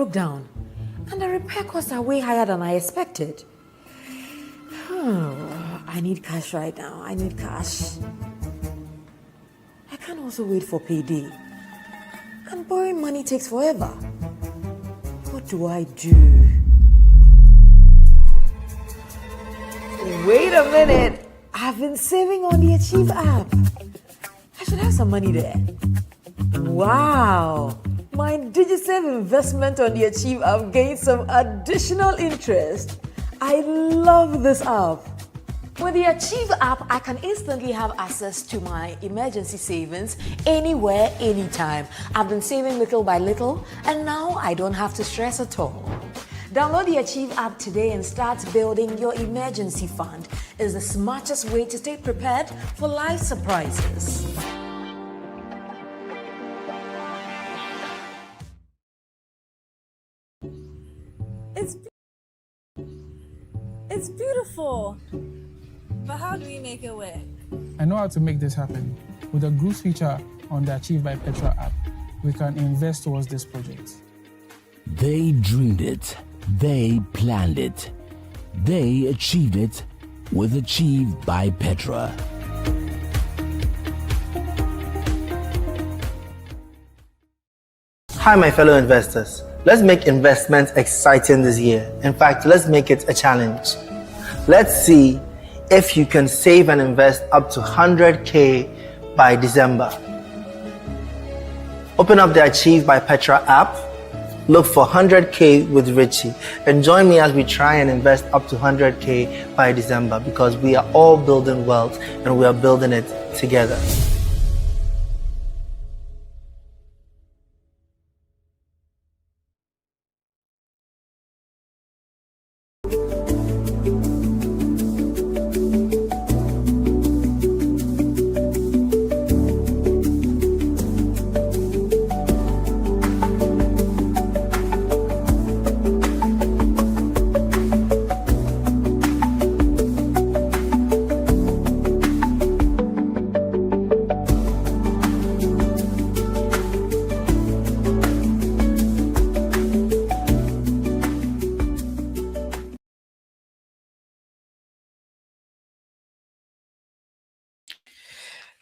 broke down, and the repair costs are way higher than I expected. I need cash right now. I need cash. I can't also wait for payday. And borrowing money takes forever. What do I do? Wait a minute. I've been saving on the Achieve app. I should have some money there. Wow. My DigiSave investment on the Achieve app gained some additional interest. I love this app. With the Achieve app, I can instantly have access to my emergency savings anywhere, anytime. I've been saving little by little, and now I don't have to stress at all. Download the Achieve app today and start building your emergency fund. It's the smartest way to stay prepared for life surprises. It's beautiful, but how do we make it work? I know how to make this happen. With the group feature on the Achieve by Petra app, we can invest towards this project. They dreamed it. They planned it. They achieved it with Achieve by Petra. Hi, my fellow investors. Let's make investments exciting this year. In fact, let's make it a challenge. Let's see if you can save and invest up to 100K by December. Open up the Achieve by Petra app, look for 100K with Richie, and join me as we try and invest up to 100K by December, because we are all building wealth and we are building it together.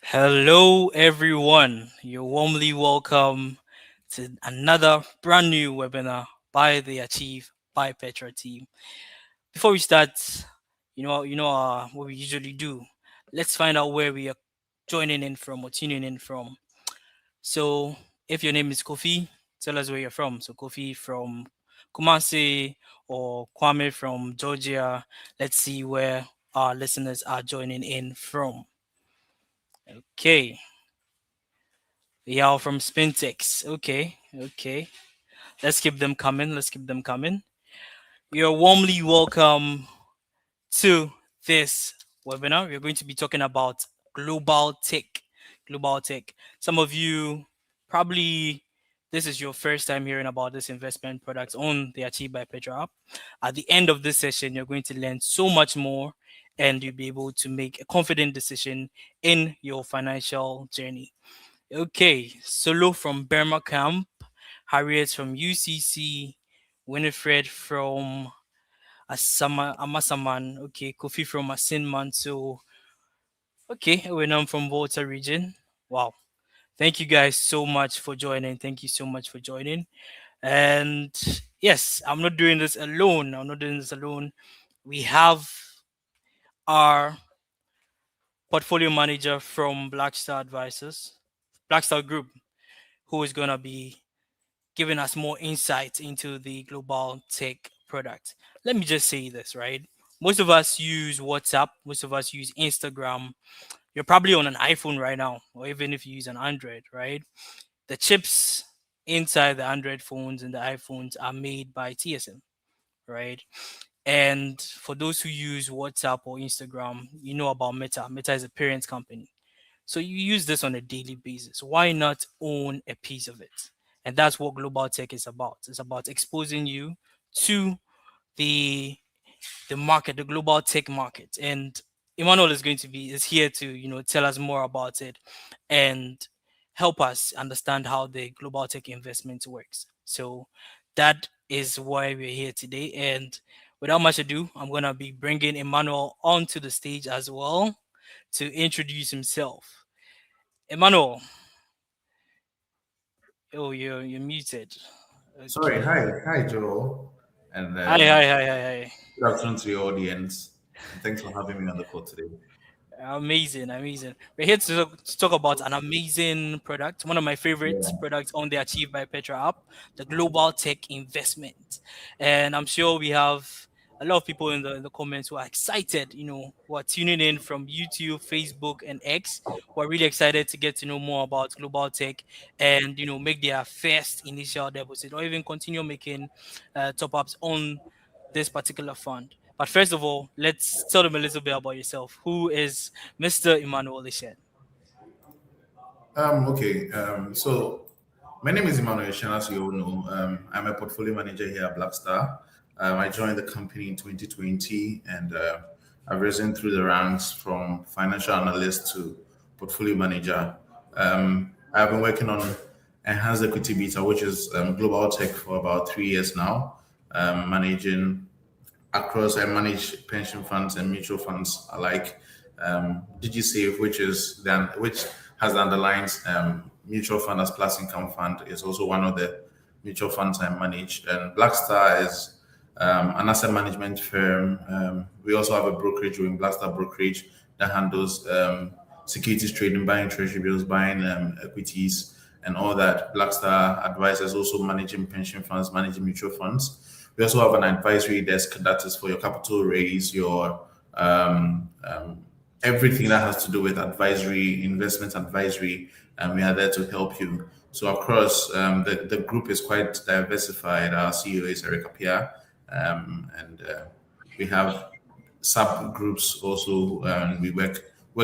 Hello, everyone. You're warmly welcome to another brand new webinar by the Achieve by Petra team. Before we start, what we usually do. Let's find out where we are joining in from or tuning in from. So, if your name is Kofi, tell us where you're from. So, Kofi from Kumasi or Kwame from Georgia. Let's see where our listeners are joining in from. Okay. Y'all from Spintex. Okay. Let's keep them coming. You're warmly welcome to this webinar. We're going to be talking about global tech. Some of you probably this is your first time hearing about this investment products on the Achieve by Petra app. At the end of this session, you're going to learn so much more, and you'll be able to make a confident decision in your financial journey. Okay, Solo from Burma Camp, Harriet from UCC, Winifred from Amasaman, okay, Kofi from Asinman. So, okay, when I'm from Volta region. Wow. Thank you guys so much for joining. And yes, I'm not doing this alone. We have our portfolio manager from Blackstar Group, who is going to be giving us more insight into the global tech product. Let me just say this, right? Most of us use WhatsApp, most of us use Instagram. You're probably on an iPhone right now, or even if you use an Android, right? The chips inside the Android phones and the iPhones are made by TSM, right? And for those who use WhatsApp or Instagram, you know about Meta. Meta is a parent company. So you use this on a daily basis. Why not own a piece of it? And that's what global tech is about. It's about exposing you to the market, the global tech market. And Emmanuel is here to, tell us more about it and help us understand how the global tech investment works. So that is why we're here today. And without much ado, I'm gonna be bringing Emmanuel onto the stage as well to introduce himself. Emmanuel, oh, you're muted. Sorry, Okay. hi, Joel, and Hi, hi, hi, hi, hi. good afternoon to your audience, and thanks for having me on the call today. Amazing, amazing. We're here to talk about an amazing product, one of my favorite Yeah, products on the Achieve by Petra app, the Global Tech Investment. And I'm sure we have a lot of people in the comments who are excited, who are tuning in from YouTube, Facebook, and X, who are really excited to get to know more about Global Tech and, make their first initial deposit or even continue making top ups on this particular fund. But first of all, let's tell them a little bit about yourself. Who is Mr. Emmanuel Lishen? Okay. So my name is Emmanuel Shan, as you all know. I'm a portfolio manager here at Blackstar. I joined the company in 2020, and I've risen through the ranks from financial analyst to portfolio manager. I've been working on enhanced equity beta, which is global tech, for about 3 years now, managing across. I manage pension funds and mutual funds alike. DigiSave, which has the underlying mutual fund as plus income fund, is also one of the mutual funds I manage. And Blackstar is an asset management firm. We also have a brokerage doing Blackstar Brokerage that handles securities trading, buying treasury bills, buying equities, and all that. Blackstar advisors also managing pension funds, managing mutual funds. We also have an advisory desk that is for your capital raise, your everything that has to do with advisory, investment advisory, and we are there to help you. So across the group is quite diversified. Our CEO is Eric Apia, and we have subgroups also. We work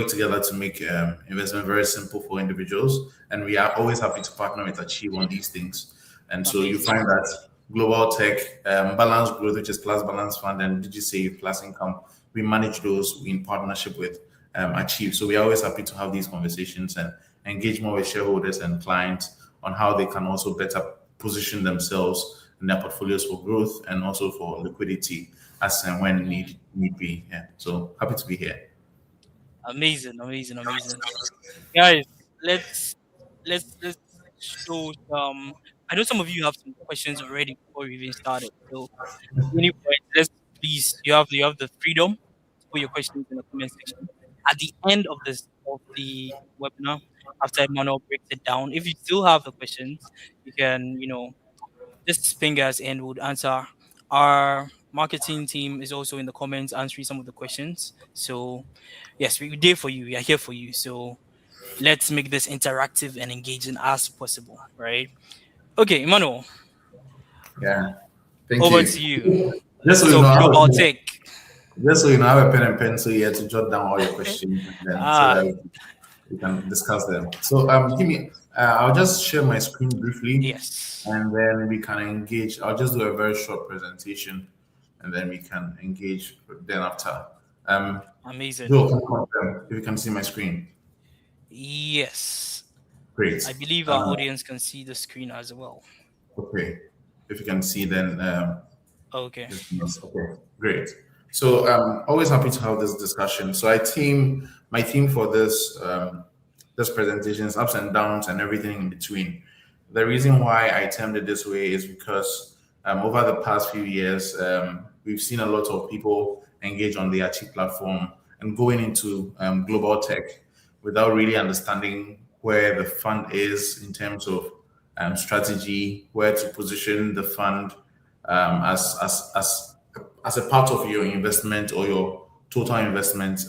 together to make investment very simple for individuals, and we are always happy to partner with Achieve on these things. And so you Amazing. find that global tech, balanced growth, which is plus balance fund, and DigiSave plus income, we manage those in partnership with Achieve. So we are always happy to have these conversations and engage more with shareholders and clients on how they can also better position themselves in their portfolios for growth and also for liquidity as and when need be. Yeah. So happy to be here. Amazing, amazing, amazing. Guys, let's show some. I know some of you have some questions already before we even started. So at any point, let's please you have the freedom to put your questions in the comment section. At the end of the webinar, after Emmanuel breaks it down, if you still have the questions, you can just ping us and we'll answer. Our marketing team is also in the comments answering some of the questions. So yes, we're there for you. We are here for you. So let's make this interactive and engaging as possible, right? Okay, Emmanuel, Yeah. Thank over you. to you. Just so Let's you know, talk I have global a, tech. just so you know, I have a pen and pencil here to jot down all your questions, and then so Ah, that we can discuss them. So give me. I'll just share my screen briefly, yes. and then we can engage. I'll just do a very short presentation, and then we can engage. Then after, um, Amazing. Joe, can you confirm if you can see my screen? Yes. Great. I believe our audience can see the screen as well. Okay. If you can see, then Okay. okay, great. So always happy to have this discussion. So my team for this presentation is ups and downs and everything in between. The reason why I termed it this way is because over the past few years, we've seen a lot of people engage on the Achieve platform and going into global tech without really understanding where the fund is in terms of strategy, where to position the fund as a part of your investment or your total investment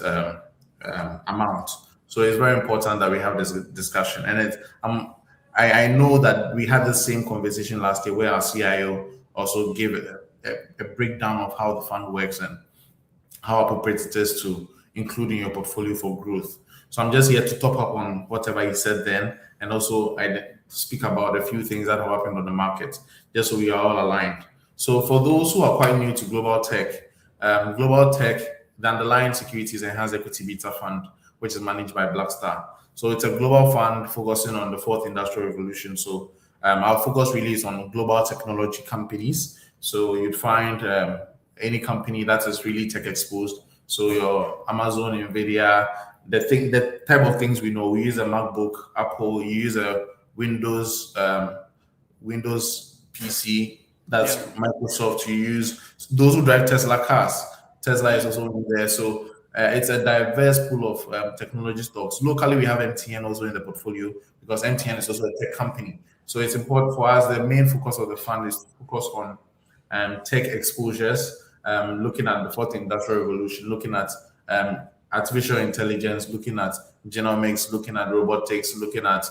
amount. So it's very important that we have this discussion. And I know that we had the same conversation last year where our CIO also gave a breakdown of how the fund works and how appropriate it is to include in your portfolio for growth. So I'm just here to top up on whatever he said then, and also I speak about a few things that have happened on the market, just so we are all aligned. So for those who are quite new to global tech, the underlying securities enhanced equity beta fund, which is managed by Blackstar. So it's a global fund focusing on the fourth industrial revolution. So our focus really is on global technology companies. So you'd find any company that is really tech exposed. So your Amazon, Nvidia, the type of things we know. We use a MacBook, Apple. You use a Windows PC. That's Microsoft. You use those who drive Tesla cars. Tesla is also in there. So it's a diverse pool of technology stocks. Locally, we have MTN also in the portfolio because MTN is also a tech company. So it's important for us. The main focus of the fund is to focus on tech exposures, looking at the fourth industrial revolution, looking at artificial intelligence, looking at genomics, looking at robotics, looking at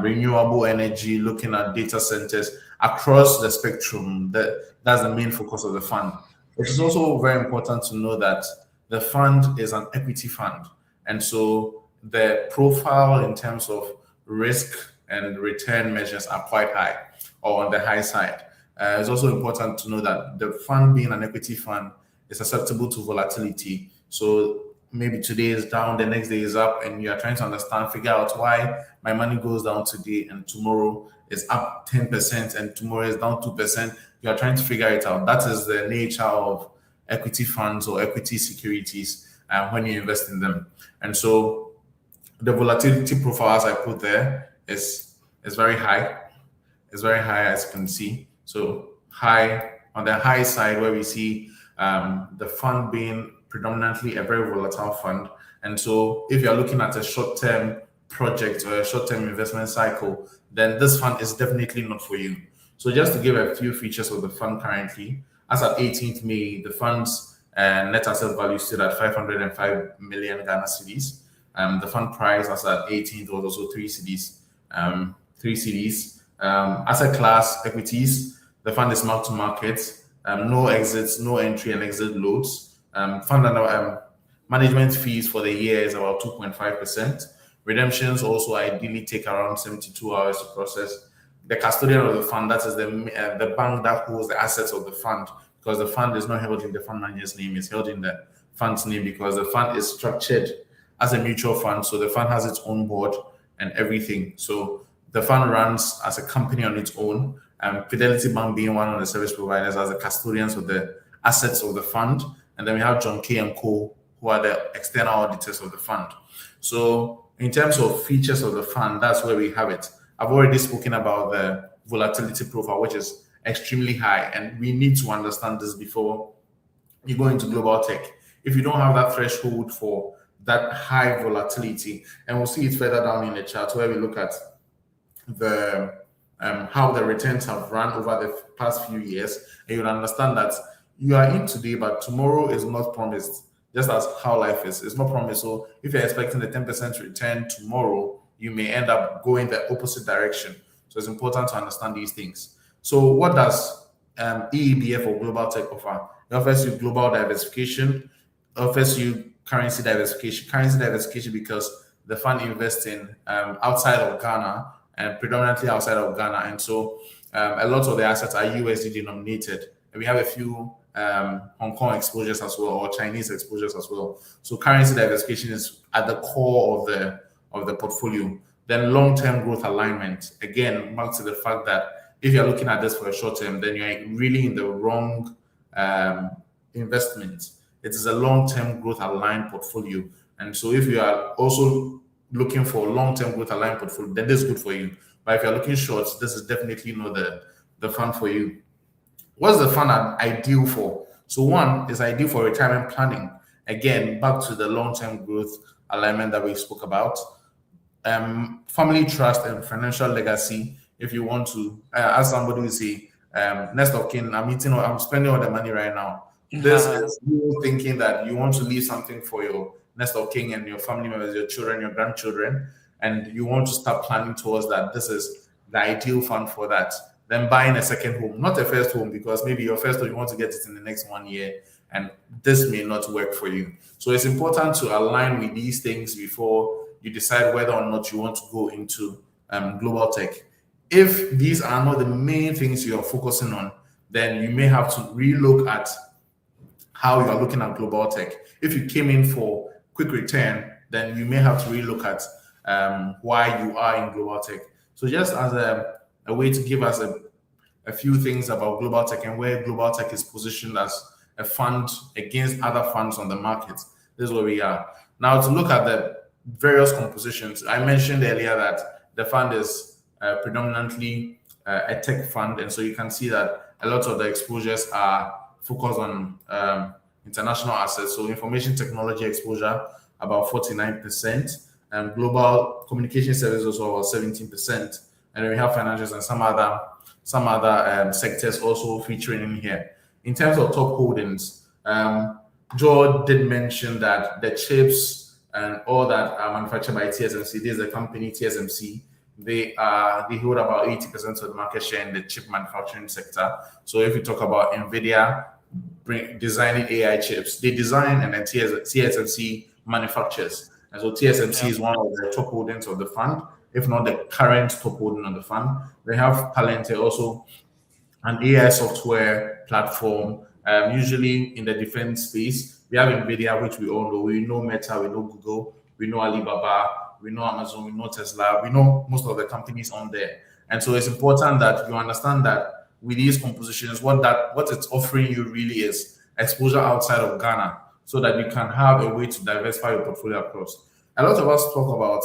renewable energy, looking at data centers across the spectrum. That's the main focus of the fund. It is also very important to know that the fund is an equity fund. And so the profile in terms of risk and return measures are quite high or on the high side. It's also important to know that the fund being an equity fund is susceptible to volatility. So maybe today is down, the next day is up, and you are trying to figure out why my money goes down today and tomorrow is up 10% and tomorrow is down 2%. You are trying to figure it out. That is the nature of equity funds or equity securities when you invest in them. And so the volatility profile, as I put there, is very high. It's very high, as you can see. So high on the high side, where we see the fund being predominantly a very volatile fund. And so if you're looking at a short-term project or a short-term investment cycle, then this fund is definitely not for you. So just to give a few features of the fund currently, as at 18th May, the fund's net asset value stood at 505 million Ghana cedis. The fund price as at 18th was also 3 cedis. Asset class equities, the fund is marked to market, no exits, no entry and exit loads. Fund under management fees for the year is about 2.5%. Redemptions also ideally take around 72 hours to process. The custodian of the fund, that is the bank that holds the assets of the fund, because the fund is not held in the fund manager's name, it's held in the fund's name because the fund is structured as a mutual fund. So the fund has its own board and everything. So the fund runs as a company on its own, Fidelity Bank being one of the service providers as the custodians of the assets of the fund. And then we have John K. & Co., who are the external auditors of the fund. So in terms of features of the fund, that's where we have it. I've already spoken about the volatility profile, which is extremely high. And we need to understand this before you go into global tech. If you don't have that threshold for that high volatility, and we'll see it further down in the chart where we look at the how the returns have run over the past few years, and you'll understand that you are in today, but tomorrow is not promised, just as how life is. It's not promised. So if you're expecting the 10% return tomorrow, you may end up going the opposite direction. So it's important to understand these things. So what does EEBF or Global Tech offer? It offers you global diversification, offers you currency diversification. Currency diversification because the fund invests in outside of Ghana and predominantly outside of Ghana. And so a lot of the assets are USD denominated. And we have a few Hong Kong exposures as well, or Chinese exposures as well. So currency diversification is at the core of the portfolio. Then long-term growth alignment, again, back to the fact that if you're looking at this for a short term, then you're really in the wrong investment. It is a long-term growth aligned portfolio. And so if you are also looking for a long-term growth aligned portfolio, then this is good for you. But if you're looking short, this is definitely not the fund for you. What's the fund ideal for? So one is ideal for retirement planning. Again, back to the long-term growth alignment that we spoke about. Family trust and financial legacy. If you want to, as somebody will say, next of kin, I'm spending all the money right now. This is you thinking that you want to leave something for your next of kin and your family members, your children, your grandchildren, and you want to start planning towards that. This is the ideal fund for that. Then buying a second home, not a first home, because maybe your first home you want to get it in the next 1 year, and this may not work for you. So it's important to align with these things before you decide whether or not you want to go into global tech. If these are not the main things you are focusing on, then you may have to relook at how you are looking at global tech. If you came in for quick return, then you may have to relook at why you are in global tech. So just as a way to give us a few things about global tech and where global tech is positioned as a fund against other funds on the market. This is where we are. Now, to look at the various compositions, I mentioned earlier that the fund is predominantly a tech fund. And so you can see that a lot of the exposures are focused on international assets. So information technology exposure, about 49%, and global communication services, also about 17%. And then we have financials and some other sectors also featuring in here. In terms of top holdings, Joe did mention that the chips and all that are manufactured by TSMC. This is the company TSMC. They hold about 80% of the market share in the chip manufacturing sector. So if you talk about NVIDIA designing AI chips, they design and then TSMC manufactures. And so TSMC is one of the top holdings of the fund, if not the current top holding of the fund. They have Palantir, also an AI software platform, usually in the defense space. We have NVIDIA, which we all know. We know Meta, we know Google, we know Alibaba, we know Amazon, we know Tesla, we know most of the companies on there. And so it's important that you understand that with these compositions, what it's offering you really is exposure outside of Ghana, so that you can have a way to diversify your portfolio across. A lot of us talk about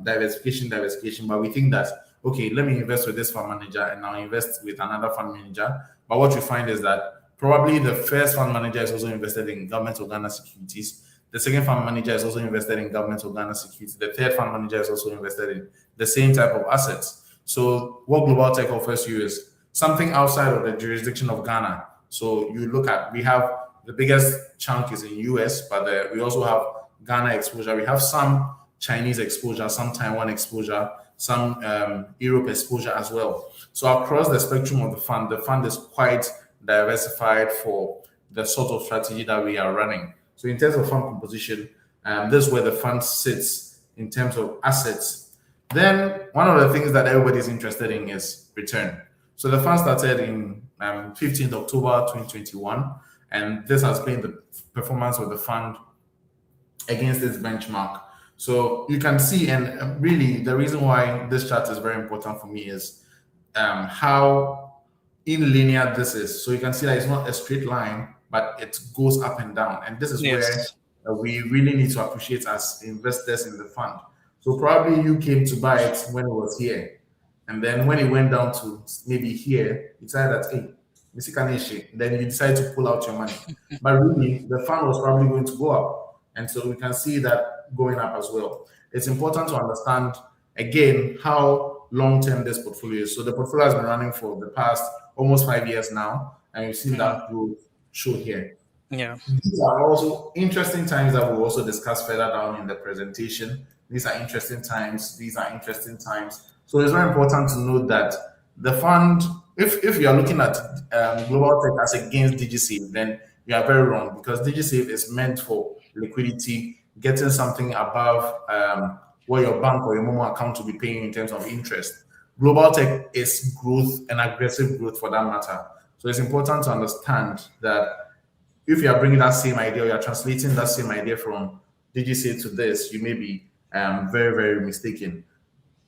diversification, but we think that, okay, let me invest with this fund manager and now invest with another fund manager. But what you find is that probably the first fund manager is also invested in Government of Ghana securities. The second fund manager is also invested in Government of Ghana securities. The third fund manager is also invested in the same type of assets. So what Global Tech offers you is something outside of the jurisdiction of Ghana. So you look at, we have the biggest chunk is in US, but we also have Ghana exposure. We have some Chinese exposure, some Taiwan exposure, some Europe exposure as well. So across the spectrum of the fund is quite diversified for the sort of strategy that we are running. So in terms of fund composition, this is where the fund sits in terms of assets. Then one of the things that everybody is interested in is return. So the fund started in 15th October 2021, and this has been the performance of the fund against its benchmark. So you can see, and really the reason why this chart is very important for me is how linear this is. So you can see that it's not a straight line, but it goes up and down. And this is where we really need to appreciate as investors in the fund. So probably you came to buy it when it was here. And then when it went down to maybe here, you decided that, hey, then you decide to pull out your money. But really, the fund was probably going to go up. And so we can see that going up as well. It's important to understand, again, how long-term this portfolio is. So the portfolio has been running for the past almost 5 years now, and you've seen that growth show here. Yeah. These are also interesting times that we'll also discuss further down in the presentation. These are interesting times. These are interesting times. So it's very important to note that the fund, if you are looking at Global Tech as against DigiSafe, then you are very wrong, because DigiSafe is meant for liquidity, getting something above what your bank or your Momo account will be paying in terms of interest. Global Tech is growth and aggressive growth for that matter. So it's important to understand that if you are bringing that same idea, or you are translating that same idea from DigiSafe to this, you may be very, very mistaken.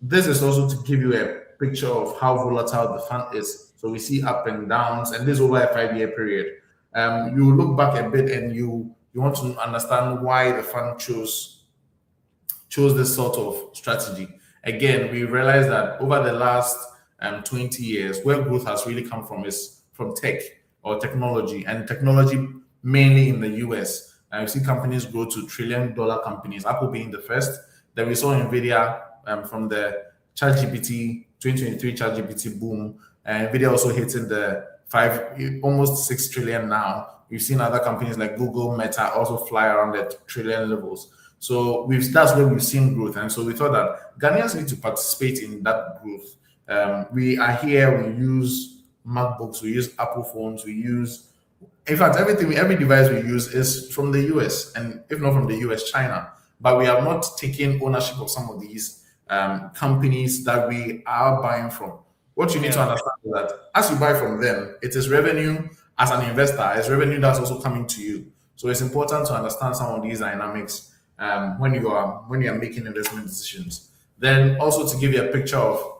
This is also to give you a picture of how volatile the fund is. So we see up and downs, and this over a 5-year period. You look back a bit and you want to understand why the fund chose this sort of strategy. Again, we realize that over the last 20 years, where growth has really come from is from tech or technology, and technology mainly in the US. And we see companies grow to trillion-dollar companies, Apple being the first. Then we saw NVIDIA from the ChatGPT 2023 ChatGPT boom, and NVIDIA also hitting the almost 6 trillion now. We've seen other companies like Google, Meta also fly around the trillion levels. So that's where we've seen growth, and so we thought that Ghanaians need to participate in that growth. We are here. We use MacBooks, we use Apple phones, we use, in fact, every device we use is from the US, and if not from the US, China. But we have not taken ownership of some of these companies that we are buying from. What you need to understand is that as you buy from them, it is revenue as an investor, it's revenue that's also coming to you. So it's important to understand some of these dynamics when you are making investment decisions. Then also to give you a picture of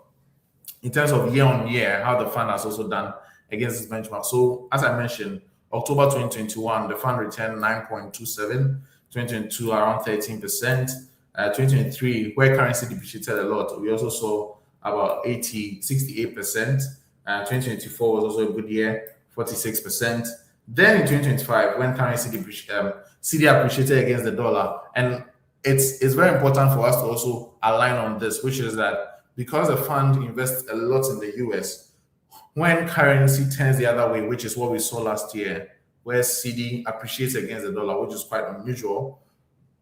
in terms of year on year, how the fund has also done against this benchmark. So, as I mentioned, October 2021, the fund returned 9.27, 2022 around 13%, 2023, where currency depreciated a lot, we also saw about 68%. 2024 was also a good year, 46%. Then in 2025, when CD appreciated against the dollar, and it's very important for us to also align on this, which is that because the fund invests a lot in the US, when currency turns the other way, which is what we saw last year, where CD appreciates against the dollar, which is quite unusual,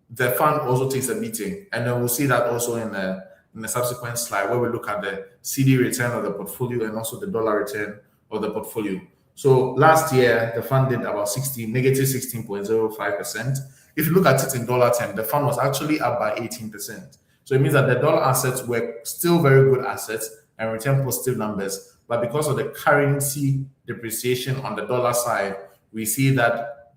the fund also takes a beating. And then we'll see that also in the subsequent slide where we look at the CD return of the portfolio and also the dollar return of the portfolio. So last year, the fund did about negative 16.05%. If you look at it in dollar terms, the fund was actually up by 18%. So it means that the dollar assets were still very good assets and return positive numbers. But because of the currency depreciation on the dollar side, we see that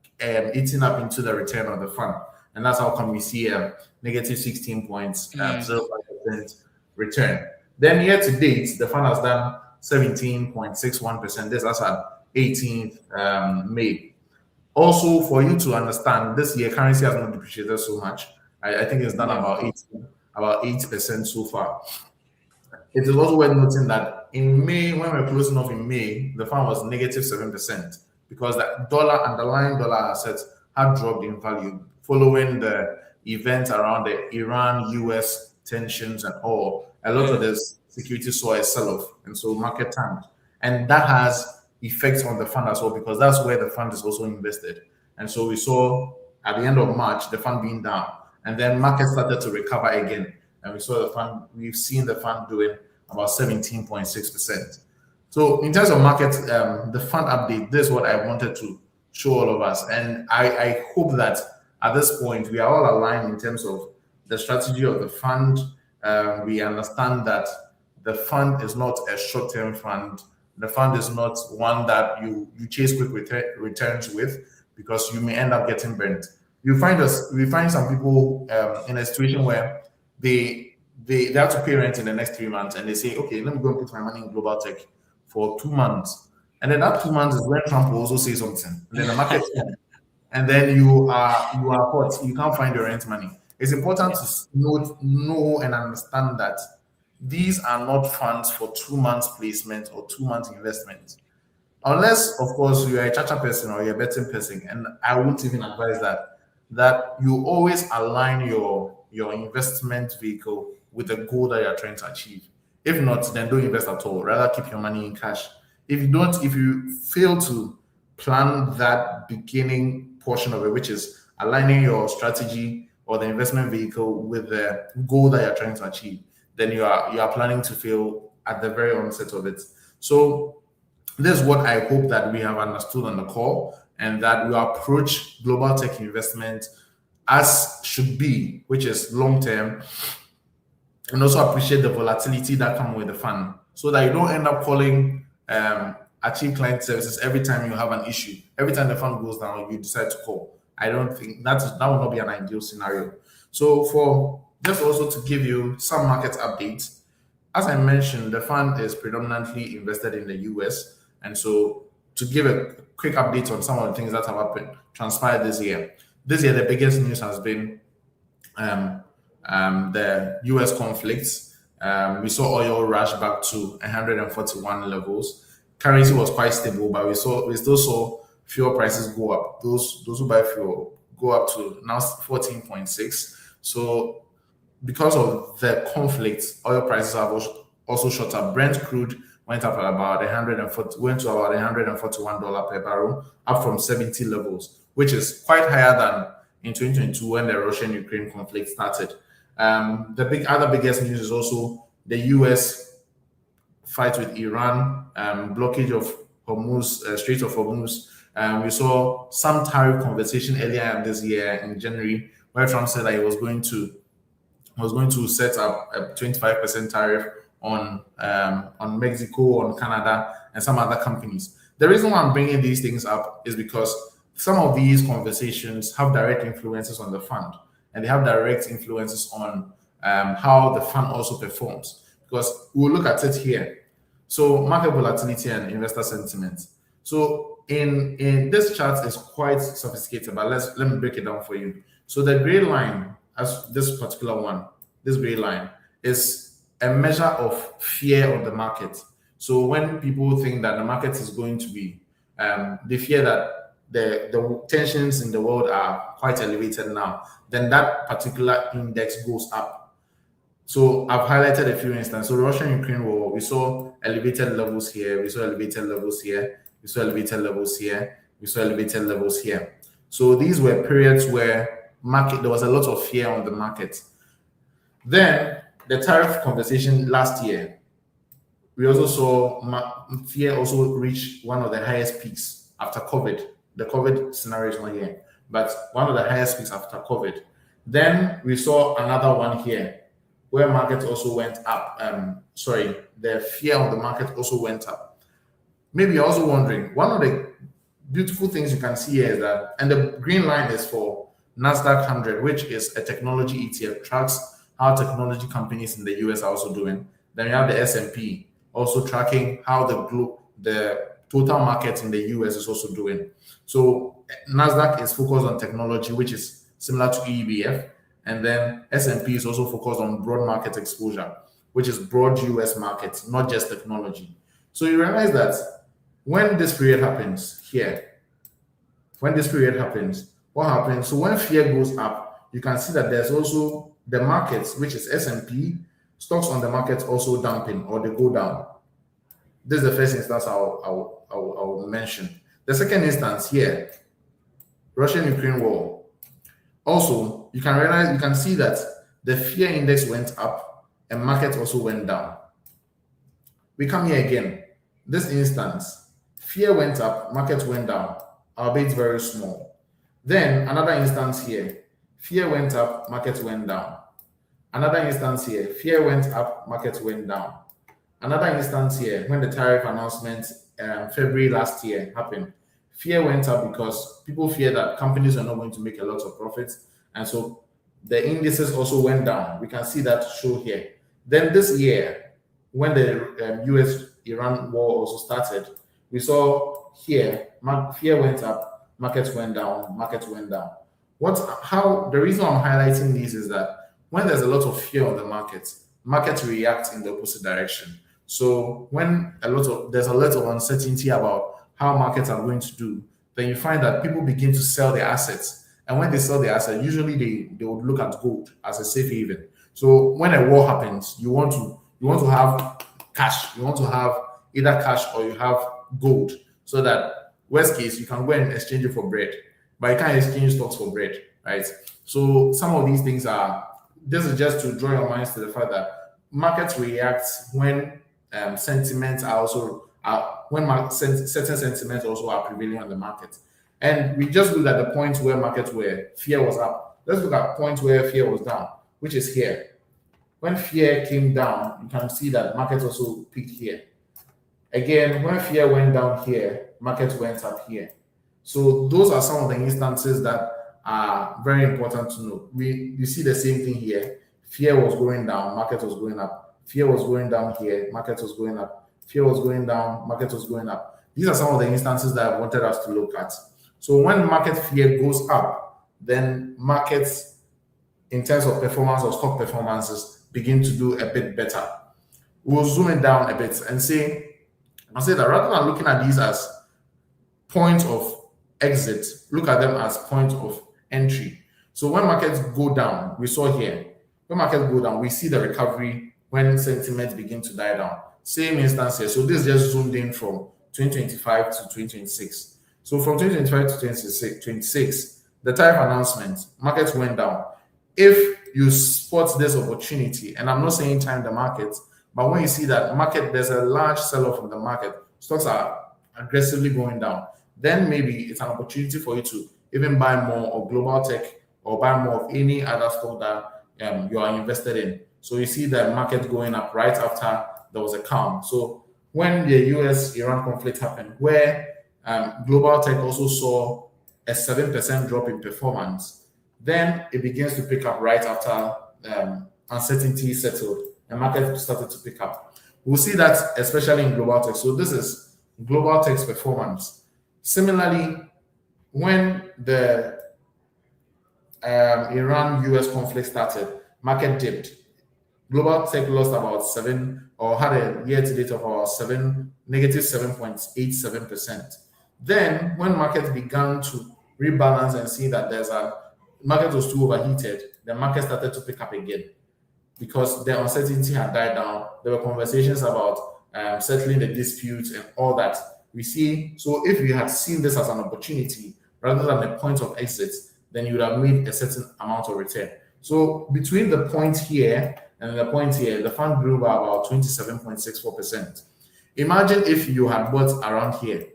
eating up into the return of the fund. And that's how come we see a negative 16.05% return. Then year to date, the fund has done 17.61%. This is at 18th May. Also, for you to understand, this year currency has not depreciated so much. I think it's done about 8% so far. It is also worth noting that in May, when we're closing off in May, the fund was negative 7% because the underlying dollar assets had dropped in value following the events around the Iran-US tensions and all. A lot of the securities saw a sell-off, and so market tanked. And that has effects on the fund as well, because that's where the fund is also invested. And so we saw at the end of March, the fund being down, and then market started to recover again. And we've seen the fund doing about 17.6%. So in terms of market, the fund update, this is what I wanted to show all of us. And I hope that at this point, we are all aligned in terms of the strategy of the fund. We understand that the fund is not a short-term fund. The fund is not one that you chase quick returns with, because you may end up getting burnt. We find some people in a situation where they have to pay rent in the next 3 months, and they say, okay, let me go and put my money in global tech for 2 months. And then that 2 months is when Trump will also say something. And then the market and then you are hot. You can't find your rent money. It's important to know and understand that these are not funds for 2 months placement or 2 months investment. Unless, of course, you're a chacha person or you're a betting person, and I wouldn't even advise that you always align your investment vehicle with the goal that you're trying to achieve. If not, then don't invest at all. Rather keep your money in cash. If you fail to plan that beginning portion of it, which is aligning your strategy or the investment vehicle with the goal that you're trying to achieve, then you are planning to fail at the very onset of it. So this is what I hope that we have understood on the call, and that we approach global tech investment as should be, which is long term, and also appreciate the volatility that comes with the fund, so that you don't end up calling Achieve Client Services every time you have an issue. Every time the fund goes down, you decide to call. I don't think that will not be an ideal scenario. So for just also to give you some market updates, as I mentioned, the fund is predominantly invested in the US. And so to give a quick update on some of the things that have transpired this year. This year, the biggest news has been the US conflicts. We saw oil rush back to 141 levels. Currency was quite stable, but we still saw fuel prices go up. Those who buy fuel go up to now 14.6. So because of the conflict, oil prices have also shot up. Brent crude went up at about $141 per barrel, up from 70 levels, which is quite higher than in 2022 when the Russian-Ukraine conflict started. The other biggest news is also the US fight with Iran, blockage of Hormuz, Strait of Hormuz. We saw some tariff conversation earlier this year in January, where Trump said that he was going to set up a 25% tariff on Mexico, on Canada, and some other companies. The reason why I'm bringing these things up is because some of these conversations have direct influences on the fund, and they have direct influences on how the fund also performs. Because we'll look at it here. So market volatility and investor sentiment. So in this chart is quite sophisticated, but let me break it down for you. So the gray line, as this particular one, this gray line is a measure of fear of the market. So when people think that the market is going to be, they fear that the tensions in the world are quite elevated now, then that particular index goes up. So I've highlighted a few instances. So the Russian-Ukraine war, we saw elevated levels here, we saw elevated levels here, we saw elevated levels here, we saw elevated levels here. So these were periods where there was a lot of fear on the market. Then the tariff conversation last year, we also saw fear also reach one of the highest peaks after COVID. The COVID scenario is not here, but one of the highest peaks after COVID. Then we saw another one here where markets also went up. The fear of the market also went up. Maybe you're also wondering, one of the beautiful things you can see here is that, and the green line is for NASDAQ 100, which is a technology ETF, tracks how technology companies in the US are also doing. Then you have the S&P also tracking how the total market in the US is also doing. So NASDAQ is focused on technology, which is similar to EBF. And then S&P is also focused on broad market exposure, which is broad US markets, not just technology. So you realize that when this period happens here, what happens? So when fear goes up, you can see that there's also the markets, which is S&P, stocks on the market also dumping or they go down. This is the first instance I'll mention. The second instance here, Russian-Ukraine war. Also, you can see that the fear index went up and market also went down. We come here again. This instance, fear went up, market went down, albeit very small. Then another instance here, fear went up, market went down. Another instance here, fear went up, market went down. Another instance here, when the tariff announcement February last year happened, fear went up because people fear that companies are not going to make a lot of profits. And so the indices also went down. We can see that show here. Then this year, when the US-Iran war also started, we saw here, fear went up, markets went down, markets went down. The reason I'm highlighting these is that when there's a lot of fear on the markets react in the opposite direction. So when there's a lot of uncertainty about how markets are going to do, then you find that people begin to sell their assets. And when they sell their assets, usually they would look at gold as a safe haven. So when a war happens, you want to have cash. You want to have either cash or you have gold, so that worst case you can go and exchange it for bread. But you can't exchange stocks for bread, right? So some of these things this is just to draw your minds to the fact that markets react when sentiments are also certain sentiments also are prevailing on the market. And we just look at the points where markets where fear was up. Let's look at points where fear was down, which is here. When fear came down, you can see that markets also peaked here. Again, when fear went down here, markets went up here. So those are some of the instances that are very important to know. You see the same thing here. Fear was going down, market was going up. Fear was going down here, market was going up. Fear was going down, market was going up. These are some of the instances that I wanted us to look at. So when market fear goes up, then markets, in terms of performance or stock performances, begin to do a bit better. We'll zoom it down a bit and say that rather than looking at these as points of exit, look at them as points of entry. So when markets go down, we saw here, when markets go down, we see the recovery when sentiment begin to die down. Same instance here. So this just zoomed in from 2025 to 2026. So from 2025 to 2026, the tariff announcement, markets went down. If you spot this opportunity, and I'm not saying time the market, but when you see that there's a large sell-off in the market, stocks are aggressively going down, then maybe it's an opportunity for you to even buy more of global tech or buy more of any other stock that you are invested in. So you see the market going up right after there was a calm. So when the US-Iran conflict happened, where global tech also saw a 7% drop in performance, then it begins to pick up right after uncertainty settled and market started to pick up. We'll see that especially in global tech. So this is global tech's performance. Similarly, when the Iran-US conflict started, market dipped. Global tech lost about 7, or had a year-to-date of about negative 7.87%. Then, when markets began to rebalance and see that market was too overheated, the market started to pick up again because the uncertainty had died down. There were conversations about settling the disputes and all that. We see, so if you had seen this as an opportunity rather than a point of exit, then you would have made a certain amount of return. So between the point here and the point here, the fund grew by about 27.64%. Imagine if you had bought around here,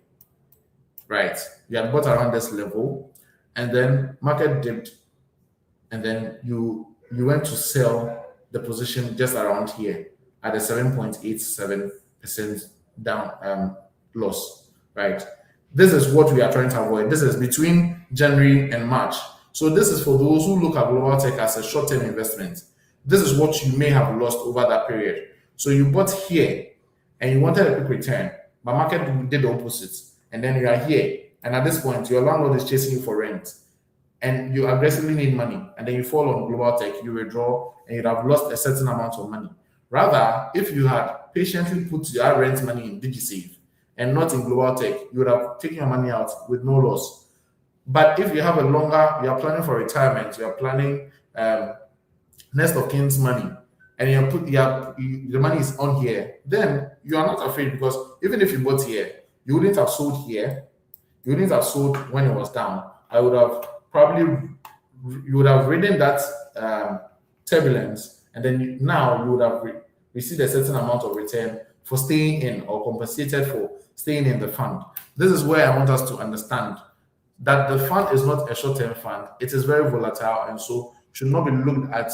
right? You had bought around this level, and then market dipped, and then you went to sell the position just around here at a 7.87% down loss, right? This is what we are trying to avoid. This is between January and March. So this is for those who look at global tech as a short-term investment. This is what you may have lost over that period. So you bought here and you wanted a quick return, but market did the opposite. And then you are here, and at this point, your landlord is chasing you for rent, and you aggressively need money, and then you fall on global tech, you withdraw, and you'd have lost a certain amount of money. Rather, if you had patiently put your rent money in DigiSave and not in global tech, you would have taken your money out with no loss. But if you have you are planning for retirement, you are planning next of kin's money, and the money is on here, then you are not afraid, because even if you bought here, you wouldn't have sold here. You wouldn't have sold when it was down. You would have ridden that turbulence, and then now you would have received a certain amount of return for staying in, or compensated for staying in the fund. This is where I want us to understand that the fund is not a short-term fund. It is very volatile, and so should not be looked at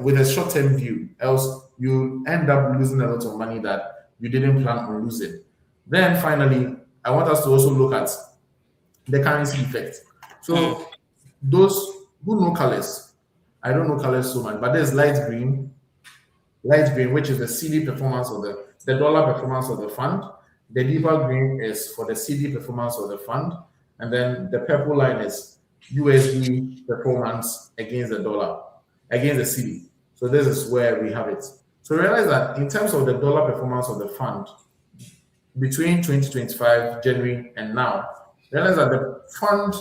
with a short-term view, else you end up losing a lot of money that you didn't plan on losing. Then finally, I want us to also look at the currency effect. So those who know colors, I don't know colors so much, but there's light green, which is the CD performance of the dollar performance of the fund. The deeper green is for the CD performance of the fund, and then the purple line is USD performance against the dollar, against the CD. So this is where we have it. So realize that in terms of the dollar performance of the fund, between 2025 January and now, realize that the fund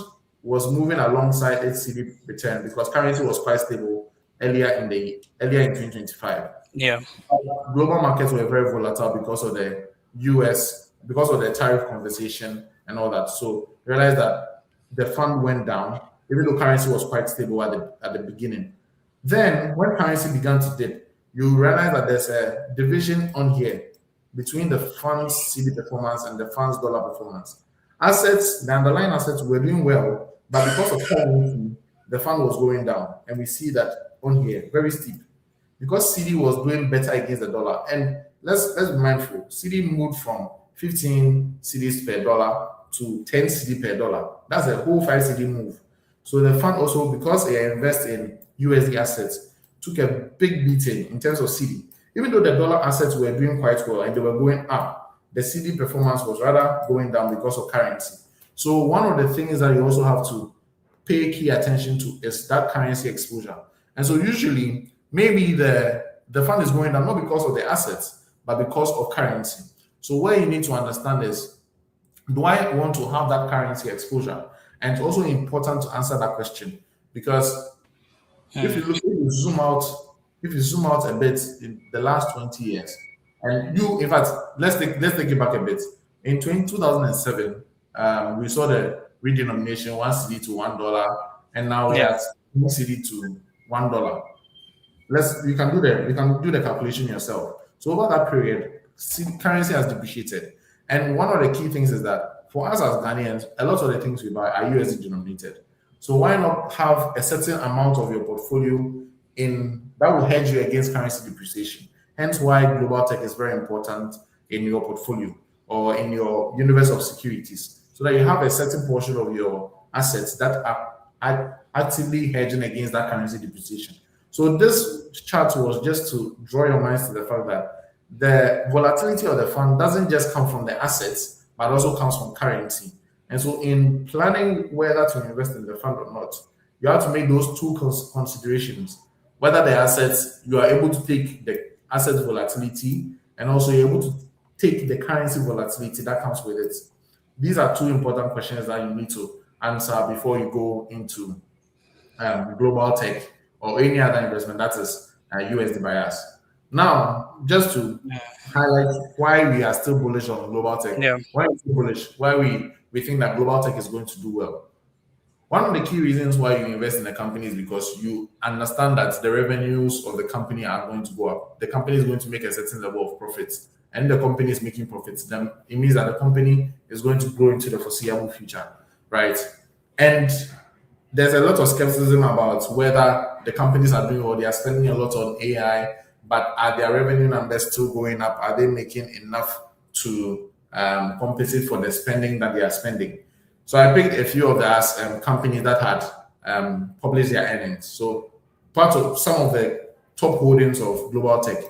was moving alongside its CD return because currency was quite stable earlier in 2025. Yeah. Global markets were very volatile because of the tariff conversation and all that. So realize that the fund went down, even though currency was quite stable at the beginning. Then when currency began to dip, you realize that there's a division on here between the fund's CD performance and the fund's dollar performance. The underlying assets were doing well, but because of currency, the fund was going down. And we see that on here, very steep. Because CD was doing better against the dollar. And let's be mindful, CD moved from 15 CDs per dollar to 10 CD per dollar. That's a whole 5 CD move. So the fund also, because they invest in USD assets, took a big beating in terms of CD. Even though the dollar assets were doing quite well and they were going up, the CD performance was rather going down because of currency. So one of the things that you also have to pay key attention to is that currency exposure. And so usually, maybe the fund is going down not because of the assets, but because of currency. So what you need to understand is, do I want to have that currency exposure? And it's also important to answer that question, because if you zoom out a bit in the last 20 years, and in fact, let's take it back a bit. In 2007, we saw the redenomination, 1 CD to $1, and now we have 1 CD to $1. You can do the calculation yourself. So over that period, currency has depreciated. And one of the key things is that for us as Ghanaians, a lot of the things we buy are USD denominated. So why not have a certain amount of your portfolio that will hedge you against currency depreciation? Hence why global tech is very important in your portfolio or in your universe of securities, so that you have a certain portion of your assets that are actively hedging against that currency depreciation. So this chart was just to draw your minds to the fact that the volatility of the fund doesn't just come from the assets, but also comes from currency. And so in planning whether to invest in the fund or not, you have to make those two considerations. Whether the assets, you are able to take the asset volatility, and also you're able to take the currency volatility that comes with it. These are two important questions that you need to answer before you go into global tech or any other investment that is USD bias. Now, just to highlight why we are still bullish on global tech, Yeah. why we're still bullish, why we think that global tech is going to do well. One of the key reasons why you invest in a company is because you understand that the revenues of the company are going to go up. The company is going to make a certain level of profits, and the company is making profits. Then it means that the company is going to grow into the foreseeable future, right? And there's a lot of skepticism about whether the companies are doing well. They are spending a lot on AI, but are their revenue numbers still going up? Are they making enough to compensate for the spending that they are spending? So I picked a few of the companies that had published their earnings. So part of some of the top holdings of global tech.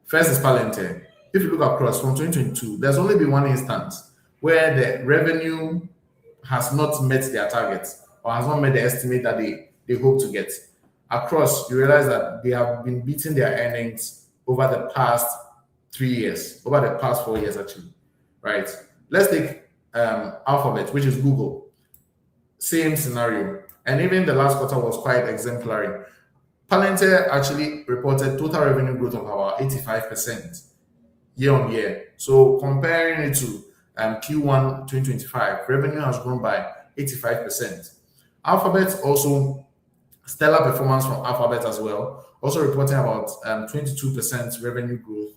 First is Palantir. If you look across from 2022, there's only been one instance where the revenue has not met their targets or has not met the estimate that they hope to get. Across, you realize that they have been beating their earnings over the past 3 years, over the past 4 years actually, right? Let's take Alphabet, which is Google. Same scenario. And even the last quarter was quite exemplary. Palantir actually reported total revenue growth of about 85% year on year. So comparing it to Q1 2025, revenue has grown by 85%. Alphabet also, stellar performance from Alphabet as well, also reporting about 22% revenue growth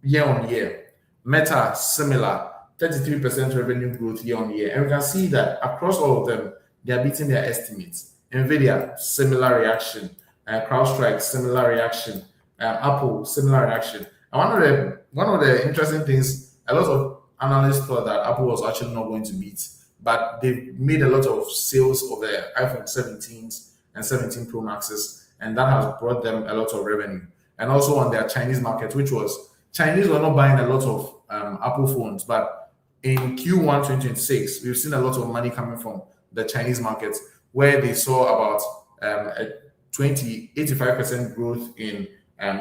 year on year. Meta, similar, 33% revenue growth year on year. And we can see that across all of them, they are beating their estimates. Nvidia, similar reaction. CrowdStrike, similar reaction. Apple, similar reaction. And one of the interesting things, a lot of analysts thought that Apple was actually not going to beat, but they made a lot of sales of the iPhone 17s and 17 Pro Maxes, and that has brought them a lot of revenue. And also on their Chinese market, which was Chinese were not buying a lot of Apple phones, but in Q1 2026, we've seen a lot of money coming from the Chinese market, where they saw about a 85% growth in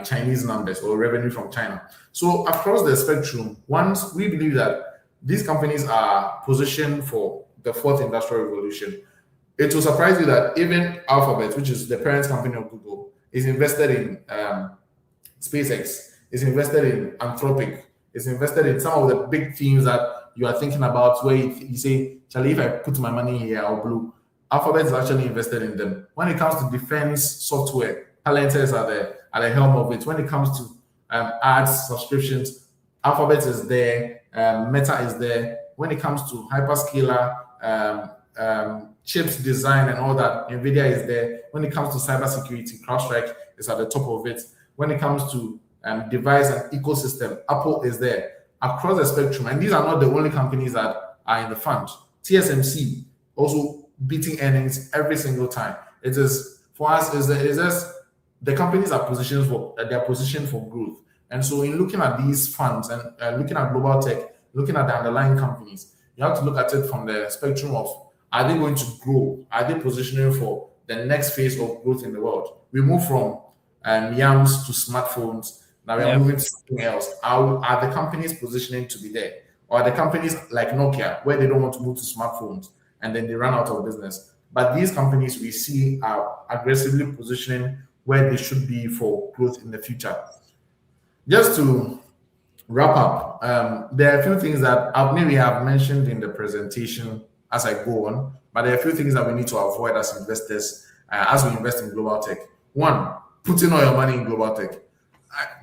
Chinese numbers or revenue from China. So across the spectrum, once we believe that these companies are positioned for the fourth industrial revolution, it will surprise you that even Alphabet, which is the parent company of Google, is invested in SpaceX, is invested in Anthropic, is invested in some of the big themes that you are thinking about, where you say, Charlie, if I put my money here, I'll blow. Alphabet is actually invested in them. When it comes to defense software, Palantir is at the helm of it. When it comes to ads, subscriptions, Alphabet is there, Meta is there. When it comes to hyperscaler, chips design and all that, Nvidia is there. When it comes to cybersecurity, CrowdStrike is at the top of it. When it comes to device and ecosystem, Apple is there. Across the spectrum, and these are not the only companies that are in the fund. TSMC also beating earnings every single time. It is for us is just the companies are positioned for growth. And so in looking at these funds and looking at global tech, looking at the underlying companies, you have to look at it from the spectrum of, are they going to grow? Are they positioning for the next phase of growth in the world? We move from yams to smartphones. Now we are moving to something else. Are the companies positioning to be there? Or are the companies like Nokia, where they don't want to move to smartphones and then they run out of business? But these companies we see are aggressively positioning where they should be for growth in the future. Just to wrap up, there are a few things that maybe have mentioned in the presentation as I go on, but there are a few things that we need to avoid as investors as we invest in global tech. One, putting all your money in global tech.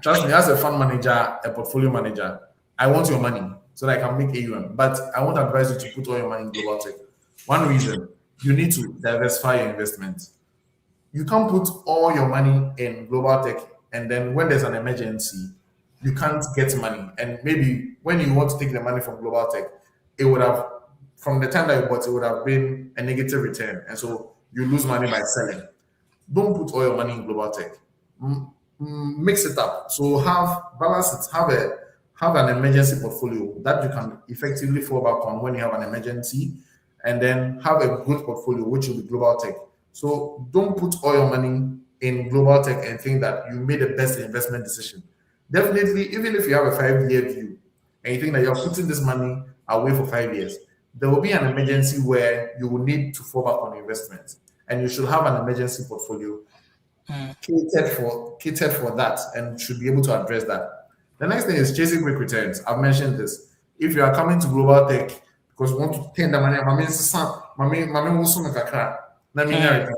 Trust me, as a fund manager, a portfolio manager, I want your money so that I can make AUM. But I won't advise you to put all your money in global tech. One reason, you need to diversify your investments. You can't put all your money in global tech, and then when there's an emergency, you can't get money. And maybe when you want to take the money from global tech, it would have, from the time that you bought, it would have been a negative return. And so you lose money by selling. Don't put all your money in global tech. Mix it up. So balance it. Have an emergency portfolio that you can effectively fall back on when you have an emergency, and then have a good portfolio which will be global tech. So don't put all your money in global tech and think that you made the best investment decision. Definitely, even if you have a 5-year view and you think that you're putting this money away for 5 years, there will be an emergency where you will need to fall back on investments, and you should have an emergency portfolio catered for that, and should be able to address that. The next thing is chasing quick returns. I've mentioned this. If you are coming to global tech because you want to turn the money, mommy will soon kakra. Let me know.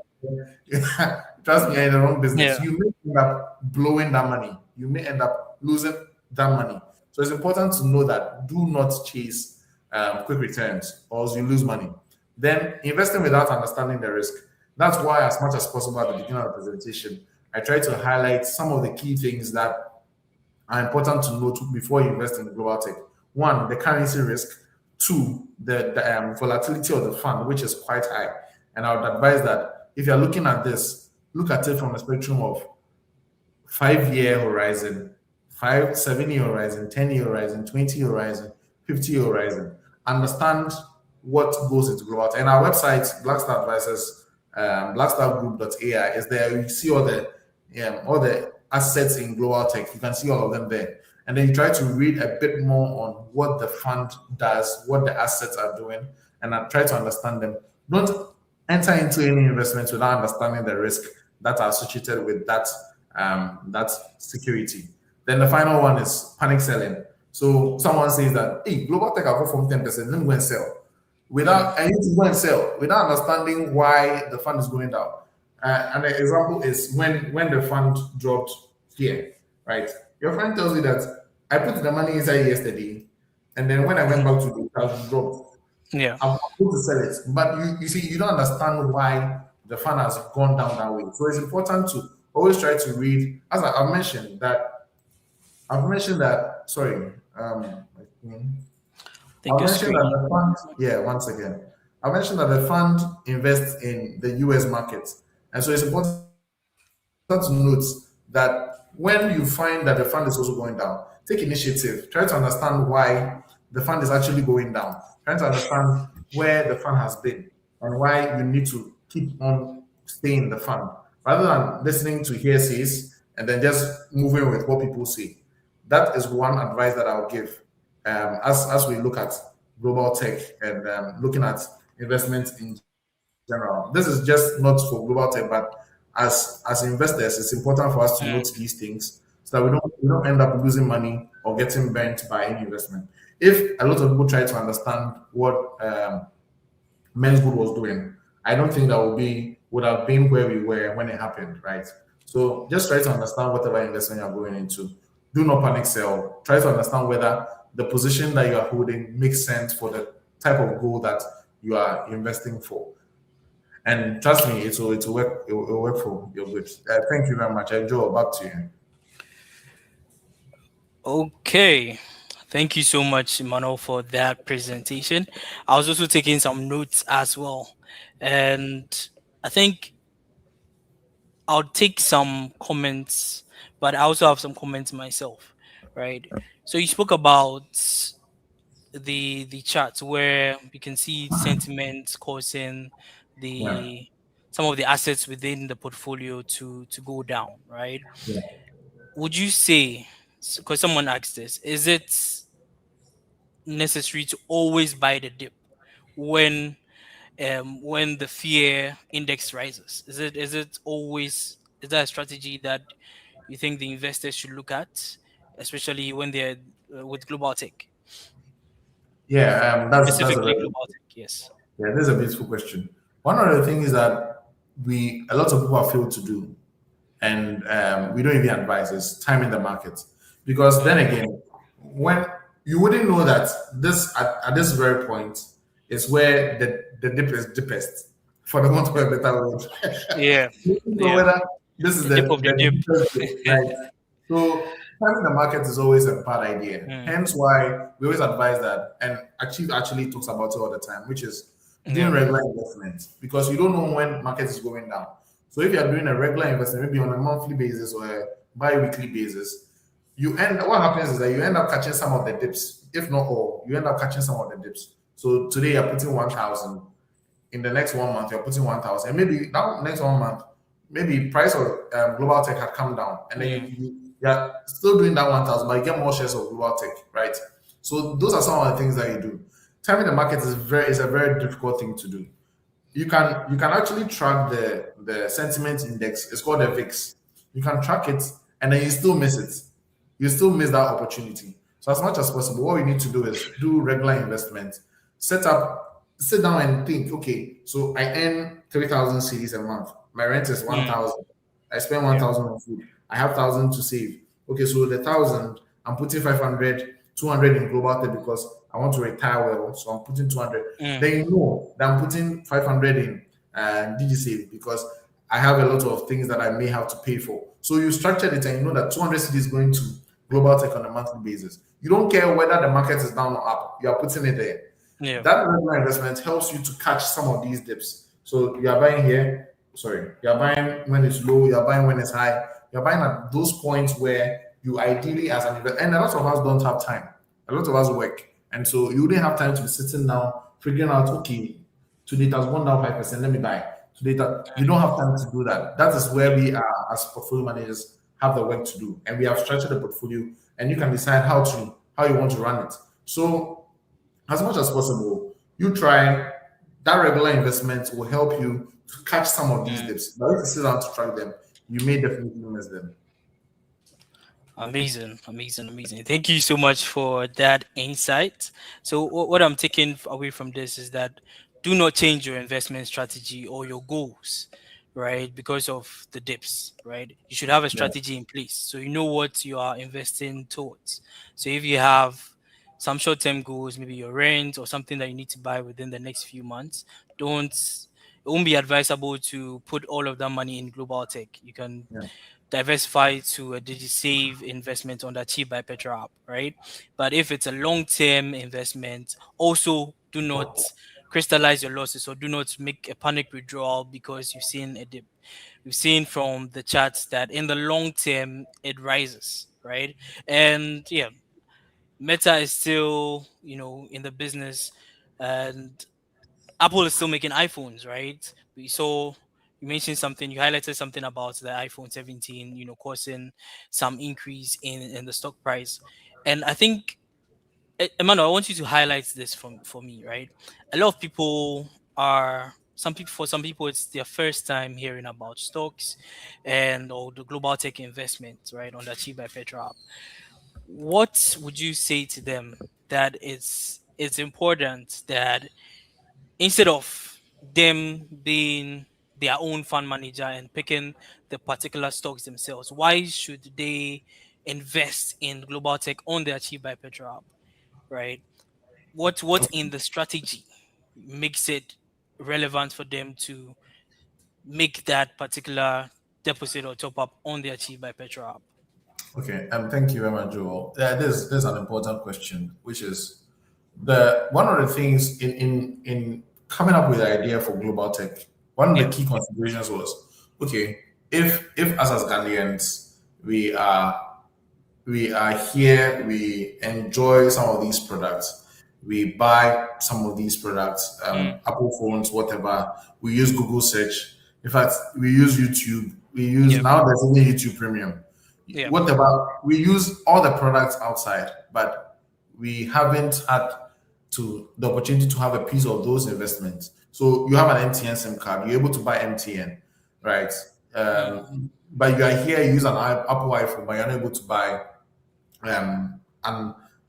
Trust me, you're in the wrong business. Yeah. You may end up blowing that money. You may end up losing that money. So it's important to know that do not chase quick returns, or else you lose money. Then investing without understanding the risk. That's why, as much as possible, at the beginning of the presentation, I try to highlight some of the key things that are important to note before you invest in global tech. One, the currency risk. Two, the volatility of the fund, which is quite high. And I would advise that if you're looking at this, look at it from a spectrum of 5-year horizon, 7-year horizon, 10-year horizon, 20-year horizon, 50-year horizon. Understand what goes into global tech. And our website, Blackstar Advisors, blackstargroup.ai, is there. You see all the assets in global tech. You can see all of them there. And then you try to read a bit more on what the fund does, what the assets are doing, and try to understand them. Don't enter into any investments without understanding the risk that are associated with that security. Then the final one is panic selling. So someone says that, hey, global tech will go from 10%, let me go and sell. I need to go and sell without understanding why the fund is going down. And the example is when the fund dropped here, right? Your friend tells you that I put the money inside yesterday, and then when I went back to the house, dropped. Yeah. I'm going to sell it. But you see, you don't understand why the fund has gone down that way. So it's important to always try to read, as I've mentioned that, sorry, I mentioned that the fund, once again, I mentioned that the fund invests in the US market. And so it's important to note that when you find that the fund is also going down, take initiative. Try to understand why the fund is actually going down. Try to understand where the fund has been and why you need to keep on staying in the fund, rather than listening to hearsays and then just moving with what people say. That is one advice that I'll give as we look at global tech and looking at investments in general. This is just not for global tech, but as investors, it's important for us to note these things so that we don't end up losing money or getting bent by any investment. If a lot of people try to understand what Men's Good was doing, I don't think that would have been where we were when it happened, right? So just try to understand whatever investment you're going into. Do not panic sell. Try to understand whether the position that you are holding makes sense for the type of goal that you are investing for. And trust me, it will work. It will work for your good. Thank you very much. Joe, back to you. Okay. Thank you so much, Emmanuel, for that presentation. I was also taking some notes as well. And I think I'll take some comments, but I also have some comments myself, right? So you spoke about the chart where you can see sentiment causing some of the assets within the portfolio to go down, right? Yeah. Would you say, because someone asked this, is it necessary to always buy the dip when the fear index rises? Is that a strategy that you think the investors should look at, especially when they're with global tech? Yeah, that's a Specifically very global tech, yes. Yeah, this is a beautiful question. One of the things that a lot of people have failed to do, and we don't even advise, is timing the market. Because then again, when you wouldn't know that at this very point is where the dip is deepest, for the want of a better word. Yeah. So whether this is the dip of the dip. deepest, right? So timing the market is always a bad idea. Hence why we always advise that, and Achieve actually talks about it all the time, which is doing regular investments, because you don't know when market is going down. So if you're doing a regular investment, maybe on a monthly basis or a bi-weekly basis, what happens is that you end up catching some of the dips. If not all, you end up catching some of the dips. So today you're putting 1,000. In the next 1 month, you're putting 1,000. And maybe that next 1 month, maybe price of global tech had come down, and then you're still doing that 1,000, but you get more shares of global tech, right? So those are some of the things that you do. Timing the market is a very difficult thing to do. You can actually track the sentiment index. It's called the VIX. You can track it, and then you still miss it. You still miss that opportunity. So as much as possible, what we need to do is do regular investment. Sit down and think. Okay, so I earn 3,000 cedis a month. My rent is 1,000. I spend 1,000 on food. I have 1,000 to save. Okay, so the 1,000, I'm putting 500, 200 in global tech because I want to retire well. So I'm putting 200. Then you know that I'm putting 500 in DigiSave because I have a lot of things that I may have to pay for. So you structured it and you know that 200 cedis is going to global tech on a monthly basis. You don't care whether the market is down or up. You are putting it there. Yeah. That regular investment helps you to catch some of these dips. So you are buying here. Sorry, you are buying when it's low. You are buying when it's high. You are buying at those points where you ideally, as an investor, and a lot of us don't have time. A lot of us work, and so you wouldn't have time to be sitting down figuring out. Okay, today it has gone down 5%. Let me buy. Today you don't have time to do that. That is where we are as portfolio managers have the work to do, and we have structured the portfolio, and you can decide how you want to run it. So as much as possible, you try. That regular investment will help you to catch some of these dips. But if you sit down to track them, you may definitely miss them. Amazing. Thank you so much for that insight. So what I'm taking away from this is that do not change your investment strategy or your goals, right? Because of the dips, right? You should have a strategy in place so you know what you are investing towards. So if you have some short-term goals, maybe your rent or something that you need to buy within the next few months, it won't be advisable to put all of that money in global tech. You can diversify to a DigiSave investment on the Achieve by Petra app, right? But if it's a long-term investment, also do not crystallize your losses or do not make a panic withdrawal because you've seen a dip. We've seen from the charts that in the long term it rises, right? And Meta is still, in the business, and Apple is still making iPhones, right? You mentioned something, you highlighted something about the iPhone 17, causing some increase in the stock price. And I think, Emmanuel, I want you to highlight this for me, right? A lot of people for some people, it's their first time hearing about stocks or the global tech investment, right, on the Achieve by Petra app. What would you say to them that it's important that instead of them being their own fund manager and picking the particular stocks themselves, why should they invest in global tech on the Achieve by Petra app, right? What in the strategy makes it relevant for them to make that particular deposit or top up on the Achieve by Petra app? Okay, thank you very much, Joel. This is an important question, which is one of the things in coming up with the idea for global tech. One of the key considerations was, okay, if us as Ghanaians we are here, we enjoy some of these products, we buy some of these products, Apple phones, whatever. We use Google search. In fact, we use YouTube. Now there's only YouTube Premium. Whatever, we use all the products outside, but we haven't had the opportunity to have a piece of those investments. So you have an MTN SIM card, you're able to buy MTN, right? But you are here, you use an Apple iPhone, but you're not able to buy an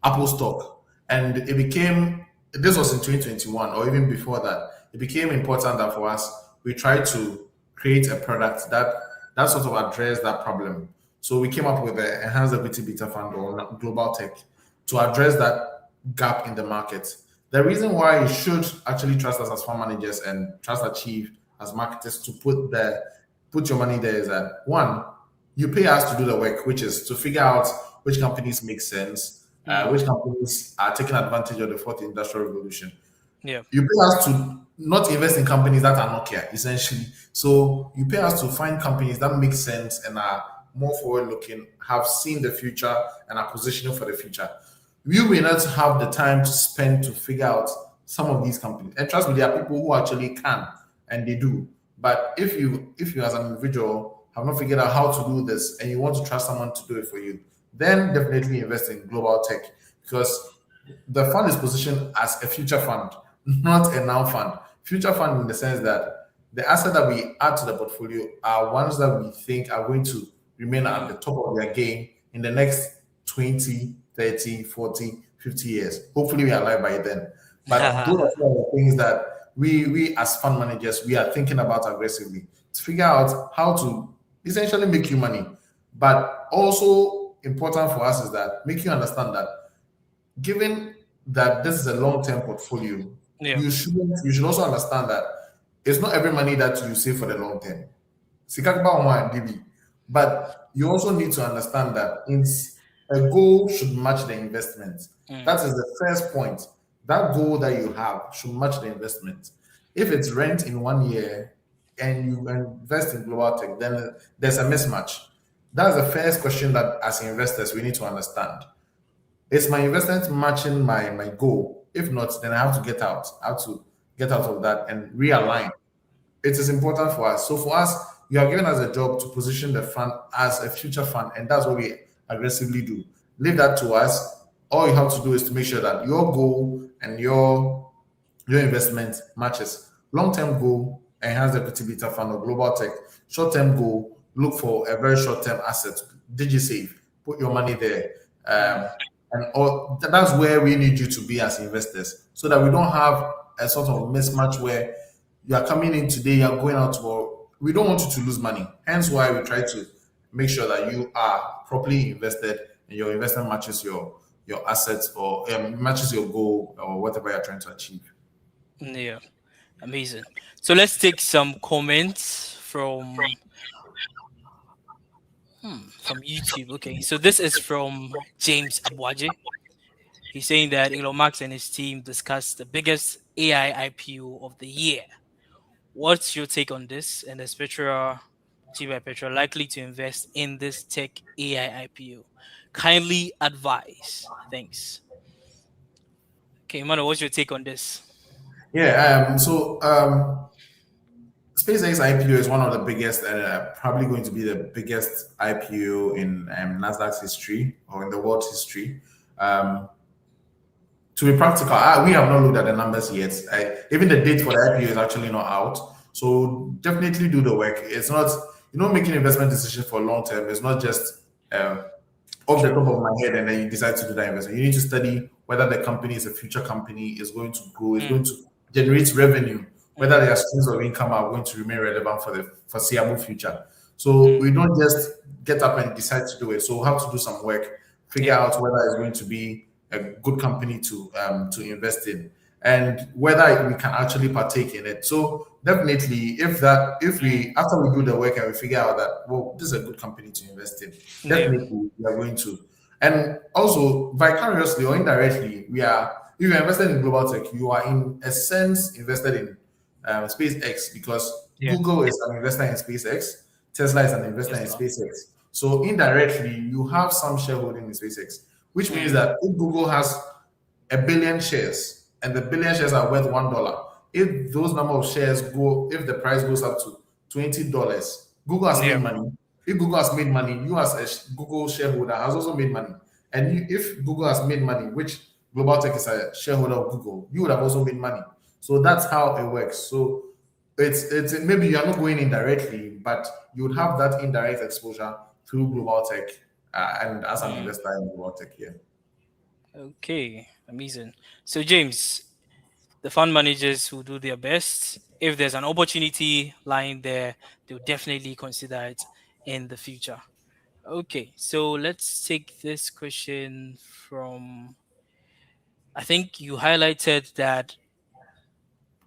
Apple stock. And this was in 2021 or even before that, it became important that for us, we try to create a product that sort of address that problem. So we came up with the Enhanced Equity Beta Fund or Global Tech to address that gap in the market. The reason why you should actually trust us as fund managers and trust Achieve as marketers to put your money there is that, one, you pay us to do the work, which is to figure out which companies make sense, which companies are taking advantage of the fourth industrial revolution. Yeah. You pay us to not invest in companies that are Nokia, essentially. So you pay us to find companies that make sense and are more forward looking, have seen the future and are positioning for the future. We will not have the time to spend to figure out some of these companies. And trust me, there are people who actually can and they do. But if you as an individual have not figured out how to do this and you want to trust someone to do it for you, then definitely invest in global tech because the fund is positioned as a future fund, not a now fund. Future fund in the sense that the assets that we add to the portfolio are ones that we think are going to remain at the top of their game in the next 20, 30, 40, 50 years. Hopefully we are alive by then. But those are some of the things that we as fund managers, we are thinking about aggressively to figure out how to essentially make you money. But also important for us is that make you understand that given that this is a long-term portfolio, Yeah. you should also understand that it's not every money that you save for the long term. Sikakba one DB. But you also need to understand that a goal should match the investment. Mm. That is the first point. That goal that you have should match the investment. If it's rent in 1 year and you invest in global tech, then there's a mismatch. That's the first question that as investors we need to understand. Is my investment matching my goal? If not, then I have to get out. I have to get out of that and realign. It is important for us. So for us, you have given us a job to position the fund as a future fund, and that's what we aggressively do. Leave that to us. All you have to do is to make sure that your goal and your investment matches. Long-term goal, enhance the equity beta fund or global tech. Short-term goal, look for a very short-term asset. DigiSave, put your money there. And that's where we need you to be as investors so that we don't have a sort of mismatch where you are coming in today, you're going out tomorrow. We don't want you to lose money. Hence why we try to make sure that you are properly invested and your investment matches your assets or matches your goal or whatever you're trying to achieve. Yeah. Amazing. So let's take some comments from YouTube. Okay. So this is from James Abwaje. He's saying that Elon Musk and his team discussed the biggest AI IPO of the year. What's your take on this? And is Petra, Team by Petra, likely to invest in this tech AI IPO? Kindly advise. Thanks. Okay, Mano, what's your take on this? Yeah. SpaceX IPO is one of the biggest, probably going to be the biggest IPO in Nasdaq's history or in the world's history. To be practical, we have not looked at the numbers yet. Even the date for the IPO is actually not out. So definitely do the work. It's not, making investment decisions for long term. It's not just off the top of my head and then you decide to do that investment. You need to study whether the company is a future company, is going to grow, is going to generate revenue, whether their streams of income are going to remain relevant for the foreseeable future. So we don't just get up and decide to do it. So we have to do some work, figure out whether it's going to be a good company to invest in and whether we can actually partake in it. So definitely if we after we do the work and we figure out that this is a good company to invest in, definitely we are going to. And also vicariously or indirectly, if you're invested in global tech, you are in a sense invested in SpaceX because Google is an investor in SpaceX, Tesla is an investor in SpaceX. So indirectly, you have some shareholding in SpaceX, which means that if Google has a billion shares and the billion shares are worth $1, if those number of shares if the price goes up to $20, Google has made money. If Google has made money, you as a Google shareholder has also made money. And if Google has made money, which Global Tech is a shareholder of Google, you would have also made money. So that's how it works. So it's maybe you're not going in directly, but you would have that indirect exposure through Global Tech and as an investor in Global Tech here. Okay, amazing. So James, the fund managers will do their best. If there's an opportunity lying there, they'll definitely consider it in the future. Okay, so let's take this question from. I think you highlighted that.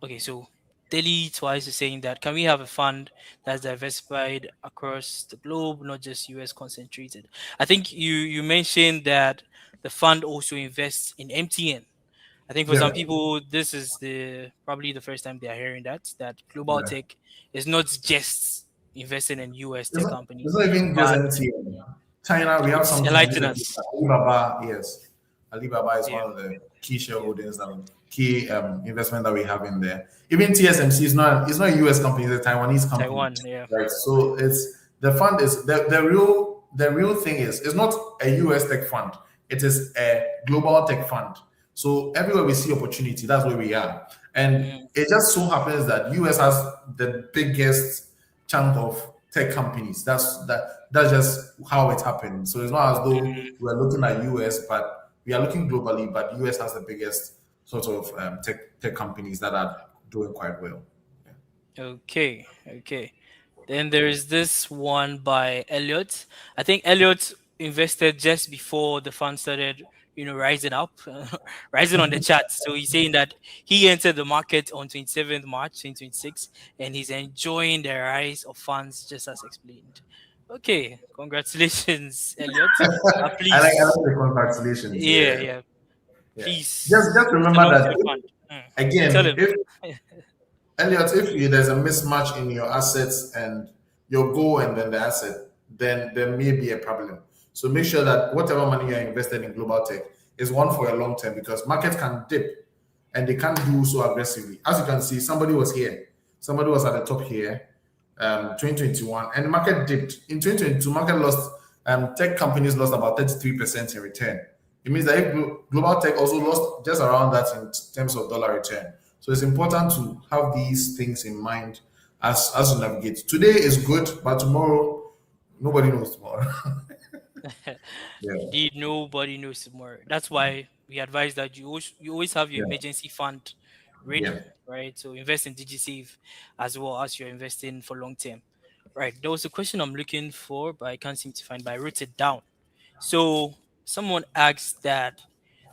Okay, so Delhi twice is saying that can we have a fund that's diversified across the globe, not just US concentrated? I think you mentioned that the fund also invests in MTN. I think for Yeah, some people, this is the probably the first time they are hearing that global yeah. tech is not just investing in US It's tech not, it's companies, not even just but MTN. China, we have please something like this. enlighten us. Alibaba, yes. Alibaba is Yeah, one of the key yeah, shareholdings and key investment that we have in there. Even TSMC is not, it's not a US company, it's a Taiwanese company. Taiwan. Yeah. Right. So it's the fund is the real thing is it's not a US tech fund, it is a global tech fund. So everywhere we see opportunity, that's where we are. And Mm, it just so happens that US has the biggest chunk of tech companies. That's just how it happened. So it's not as though we're looking at US, but we are looking globally. But US has the biggest sort of tech companies that are doing quite well. okay, okay. Then there is this one by Elliot. I think Elliot invested just before the fund started, rising up, rising on the chart. So he's saying that he entered the market on 27th March 2026 and he's enjoying the rise of funds just as explained. Okay, congratulations, Elliot. I like Please, the congratulations. yeah, Yeah, yeah. yeah. Just Please pass remember along to that the fund. Mm. Tell again, him. if Elliot, if there's a mismatch in your assets and your goal and then the asset, then there may be a problem. So make sure that whatever money you're invested in global tech is one for a long term because markets can dip and they can't do so aggressively. As you can see, somebody was here, somebody was at the top here, 2021, and the market dipped. In 2022, market lost, tech companies lost about 33% in return. It means that if global tech also lost just around that in terms of dollar return. So it's important to have these things in mind as you navigate. Today is good, but tomorrow, nobody knows tomorrow. Yeah, Indeed, nobody knows tomorrow. That's why we advise that you always have your yeah, emergency fund yeah. ready, right? So invest in DigiSave as well as you're investing for long term. Right. There was a question I'm looking for, but I can't seem to find, but I wrote it down. So someone asked that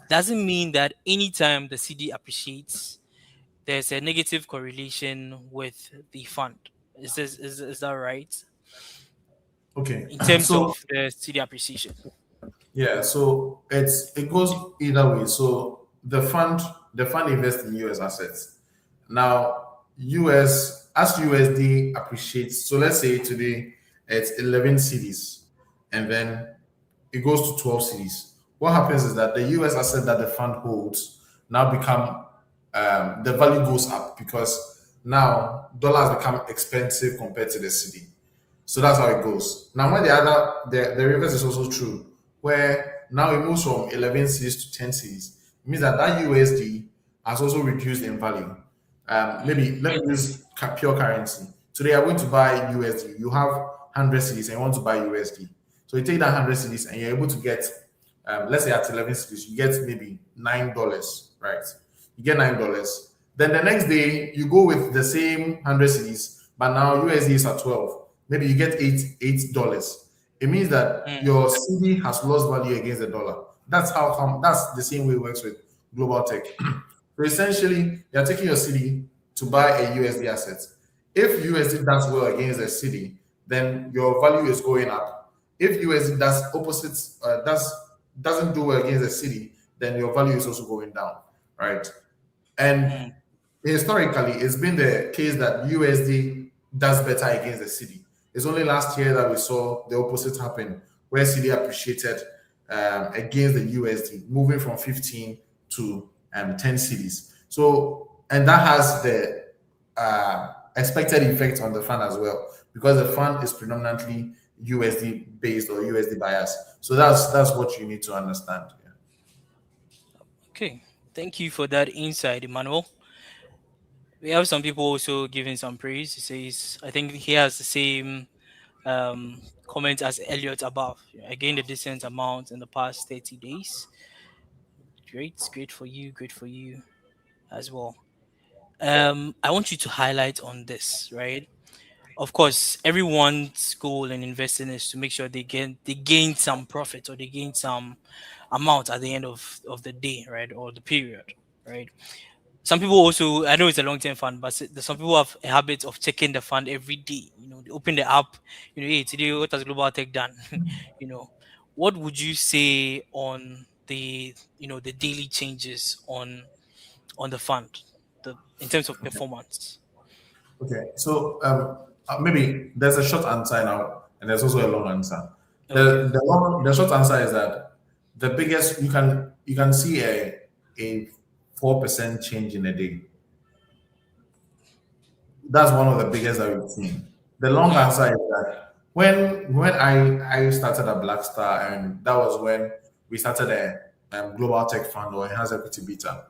doesn't mean that anytime the CD appreciates, there's a negative correlation with the fund. Is that right? Okay. In terms of So the CD appreciation. yeah, so it goes either way. So the fund invests in US assets. Now, as USD appreciates, so let's say today it's 11 cities, and then it goes to 12 cities. What happens is that the US asset that the fund holds now become the value goes up because now dollars become expensive compared to the city. So that's how it goes. Now, when the reverse is also true, where now it moves from 11 cities to 10 cities, it means that USD has also reduced in value. Maybe let me use pure currency. Today, I'm going to buy USD. You have 100 cities and you want to buy USD. So you take that 100 cities and you're able to get, let's say at 11 cities, you get maybe $9, right? You get $9. Then the next day, you go with the same 100 cities, but now USD is at 12. Maybe you get $8. It means that Mm, your CD has lost value against the dollar. That's how come. That's the same way it works with global tech. So essentially, you're taking your CD to buy a USD asset. If USD does well against the CD, then your value is going up. If USD does opposite, doesn't do well against the CD, then your value is also going down, right? And mm, historically, it's been the case that USD does better against the CD. It's only last year that we saw the opposite happen, where CD appreciated against the USD, moving from 15 to 10 CDs. So, and that has the expected effect on the fund as well, because the fund is predominantly USD based or USD bias. So that's what you need to understand. Yeah. okay. Thank you for that insight, Emmanuel. We have some people also giving some praise. He says, I think he has the same comment as Elliot above. I gained a decent amount in the past 30 days. Great for you, great for you as well. I want you to highlight on this, right? Of course, everyone's goal in investing is to make sure they gain some profit or they gain some amount at the end of the day, right? Or the period, right? Some people also, I know it's a long term fund, but some people have a habit of checking the fund every day. They open the app, hey, today what has Global Tech done? you know, what would you say on the daily changes on on the fund, the in terms of performance? Okay, so maybe there's a short answer now, and there's also a long answer. Okay. The short answer is that the biggest you can see a 4% change in a day. That's one of the biggest that we've seen. The long Hmm. answer is that when I started at Blackstar, and that was when we started a global tech fund or enhanced equity beta.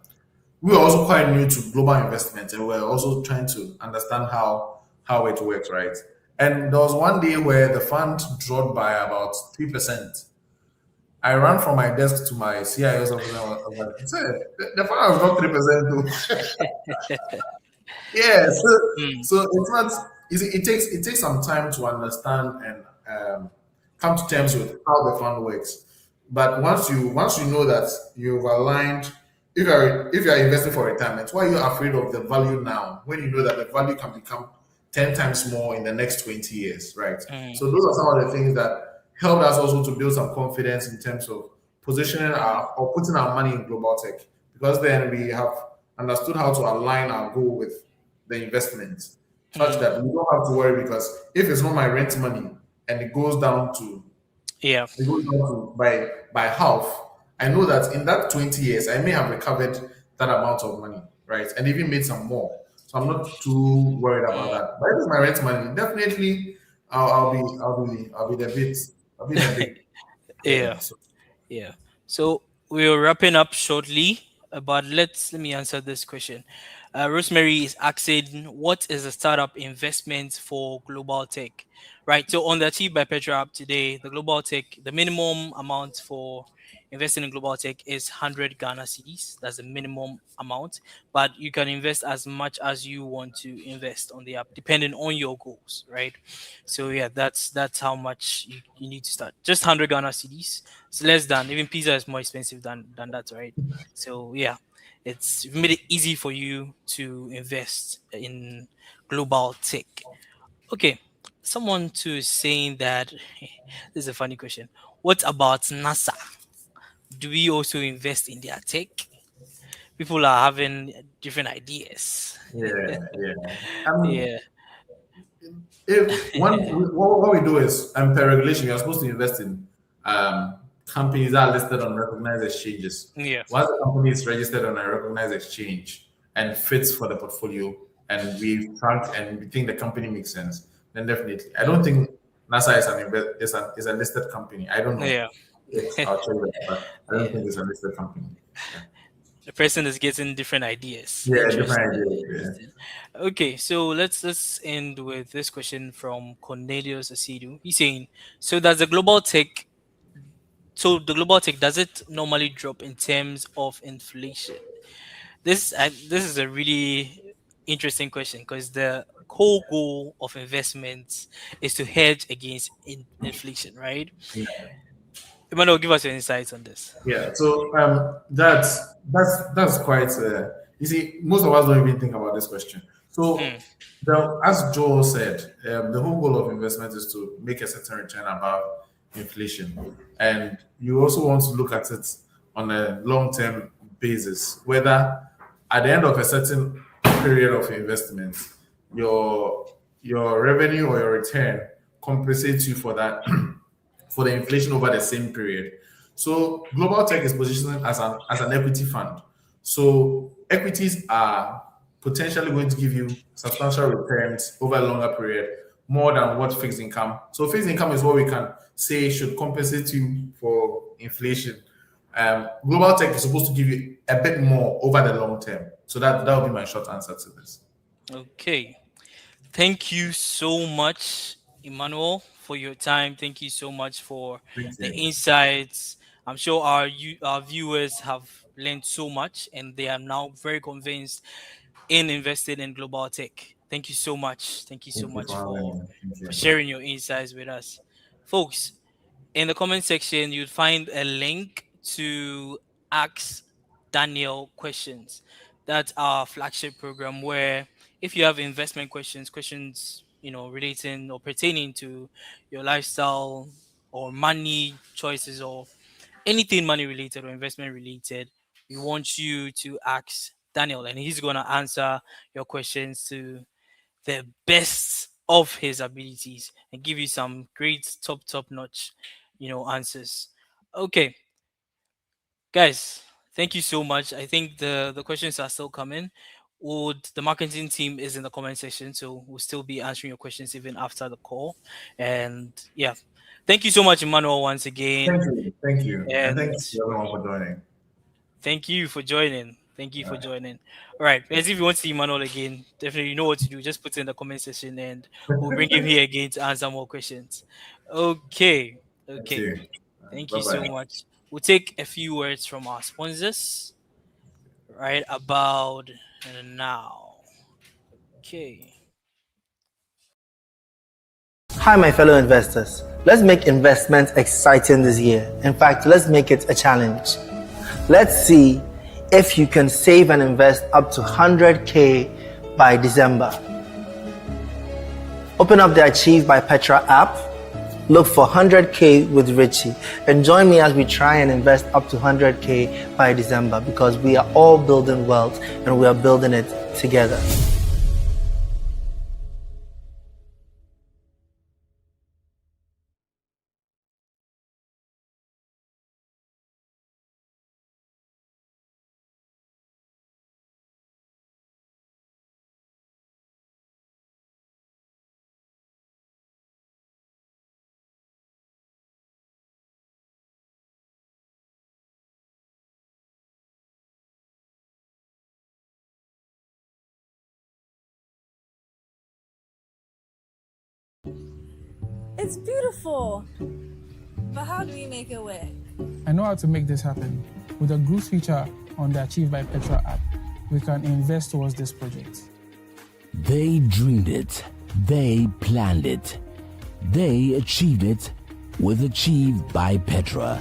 We were also quite new to global investment, and we are also trying to understand how it works, right? And there was one day where the fund dropped by about 3%. I ran from my desk to my CIO's office and I was like, "Sir, the fund has dropped 3% too." Yeah, Hmm. so it's not. You see, it takes some time to understand and come to terms with how the fund works. But once you know that you've aligned, if you are investing for retirement, why are you afraid of the value now when you know that the value can become 10 times more in the next 20 years, right? Hmm. So those are some of the things that helped us also to build some confidence in terms of positioning Hmm. our or putting our money in global tech, because then we have understood how to align our goal with the investment such Hmm. that we don't have to worry, because if it's not my rent money and Yeah. it goes down to by half, I know that in that 20 years I may have recovered that amount of money, right? And even made some more. So I'm not too worried about Hmm. that. But if it's my rent money, definitely I'll be in a big Yeah. so Yeah. So we're wrapping up shortly, but let me answer this question. Rosemary is asking, what is the startup investment for global tech? Right. So on the Achieve by Petra app today, the global tech, the minimum amount for investing in global tech is 100 Ghana cedis. That's the minimum amount, but you can invest as much as you want to invest on the app, depending on your goals. Right. So yeah, that's how much you need to start. Just 100 Ghana cedis. It's less than, even pizza is more expensive than that, right? So yeah, it's made it easy for you to invest in global tech. Okay, someone too is saying that this is a funny question. What about NASA? Do we also invest in their tech? People are having different ideas. yeah, yeah. Um, Yeah. if one what we do is, per regulation, you're supposed to invest in companies that are listed on recognized exchanges. Yeah. Once the company is registered on a recognized exchange and fits for the portfolio, and we track and we think the company makes sense, then definitely. I don't think NASA is a listed company. I don't know. Yeah. I'll check that, but I don't Yeah. think it's a listed company. Yeah, The person is getting different ideas. yeah, different Interesting. idea. Interesting. Okay, so let's end with this question from Cornelius Asidu. He's saying, so does the global tech the global tech, does it normally drop in terms of inflation? This is a really interesting question because the whole goal of investments is to hedge against inflation, right? Yeah. Emmanuel, give us your insights on this. Yeah, so that's quite. You see, most of us don't even think about this question. Hmm. So, as Joel said, the whole goal of investment is to make a certain return above inflation, and you also want to look at it on a long-term basis. Whether at the end of a certain period of investment, your revenue or your return compensates you for that for the inflation over the same period. So global tech is positioned as an equity fund. So equities are potentially going to give you substantial returns over a longer period, more than what fixed income. So fixed income is what we can say should compensate you for inflation. Global tech is supposed to give you a bit more over the long term. So that would be my short answer to this. Okay. Thank you so much, Emmanuel, for your time. Thank you so much for Thank the you. insights. I'm sure our viewers have learned so much and they are now very convinced in investing in global tech. Thank you so much. Thank you so Thank you much for having me. Thank for you. sharing your insights with us. Folks, in the comment section, you'd find a link to Ask Daniel Questions. That's our flagship program where if you have investment questions, relating or pertaining to your lifestyle or money choices or anything money related or investment related, we want you to ask Daniel, and he's going to answer your questions to the best of his abilities and give you some great top notch, answers. Okay, guys, thank you so much. I think the questions are still coming. Would the marketing team is in the comment section, so we'll still be answering your questions even after the call. And yeah, thank you so much, Emmanuel, once again. Thank you, and thank And you to everyone for joining. thank you for joining. Thank you for joining. All right, guys, if you want to see Emmanuel again, definitely you know what to do. Just put it in the comment section and we'll bring him here again to answer more questions. Okay. Thank Okay. you. Thank Bye you so bye. much. We'll take a few words from our sponsors right about now. Okay. Hi, my fellow investors. Let's make investments exciting this year. In fact, let's make it a challenge. Let's see if you can save and invest up to 100K by December. Open up the Achieve by Petra app, look for 100K with Richie, and join me as we try and invest up to 100K by December, because we are all building wealth and we are building it together. It's beautiful. But how do we make it work? I know how to make this happen. With the Group feature on the Achieve by Petra app, we can invest towards this project. They dreamed it. They planned it. They achieved it with Achieve by Petra.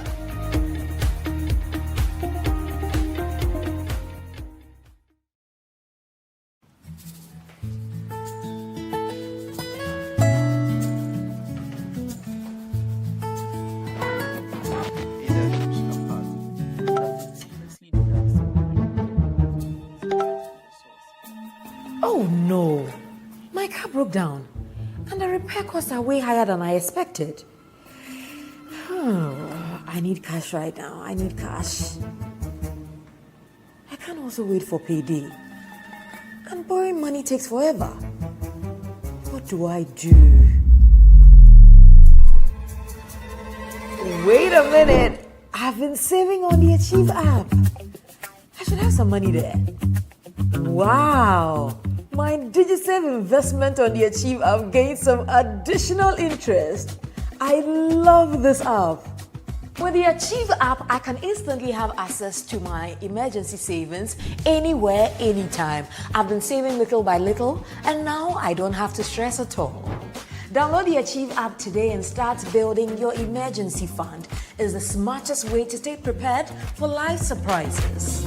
Oh no, my car broke down and the repair costs are way higher than I expected. I need cash right now. I need cash. I can't also wait for payday. And borrowing money takes forever. What do I do? Wait a minute. I've been saving on the Achieve app. I should have some money there. Wow. My DigiSave investment on the Achieve app gained some additional interest. I love this app. With the Achieve app, I can instantly have access to my emergency savings anywhere, anytime. I've been saving little by little, and now I don't have to stress at all. Download the Achieve app today and start building your emergency fund. It's the smartest way to stay prepared for life surprises.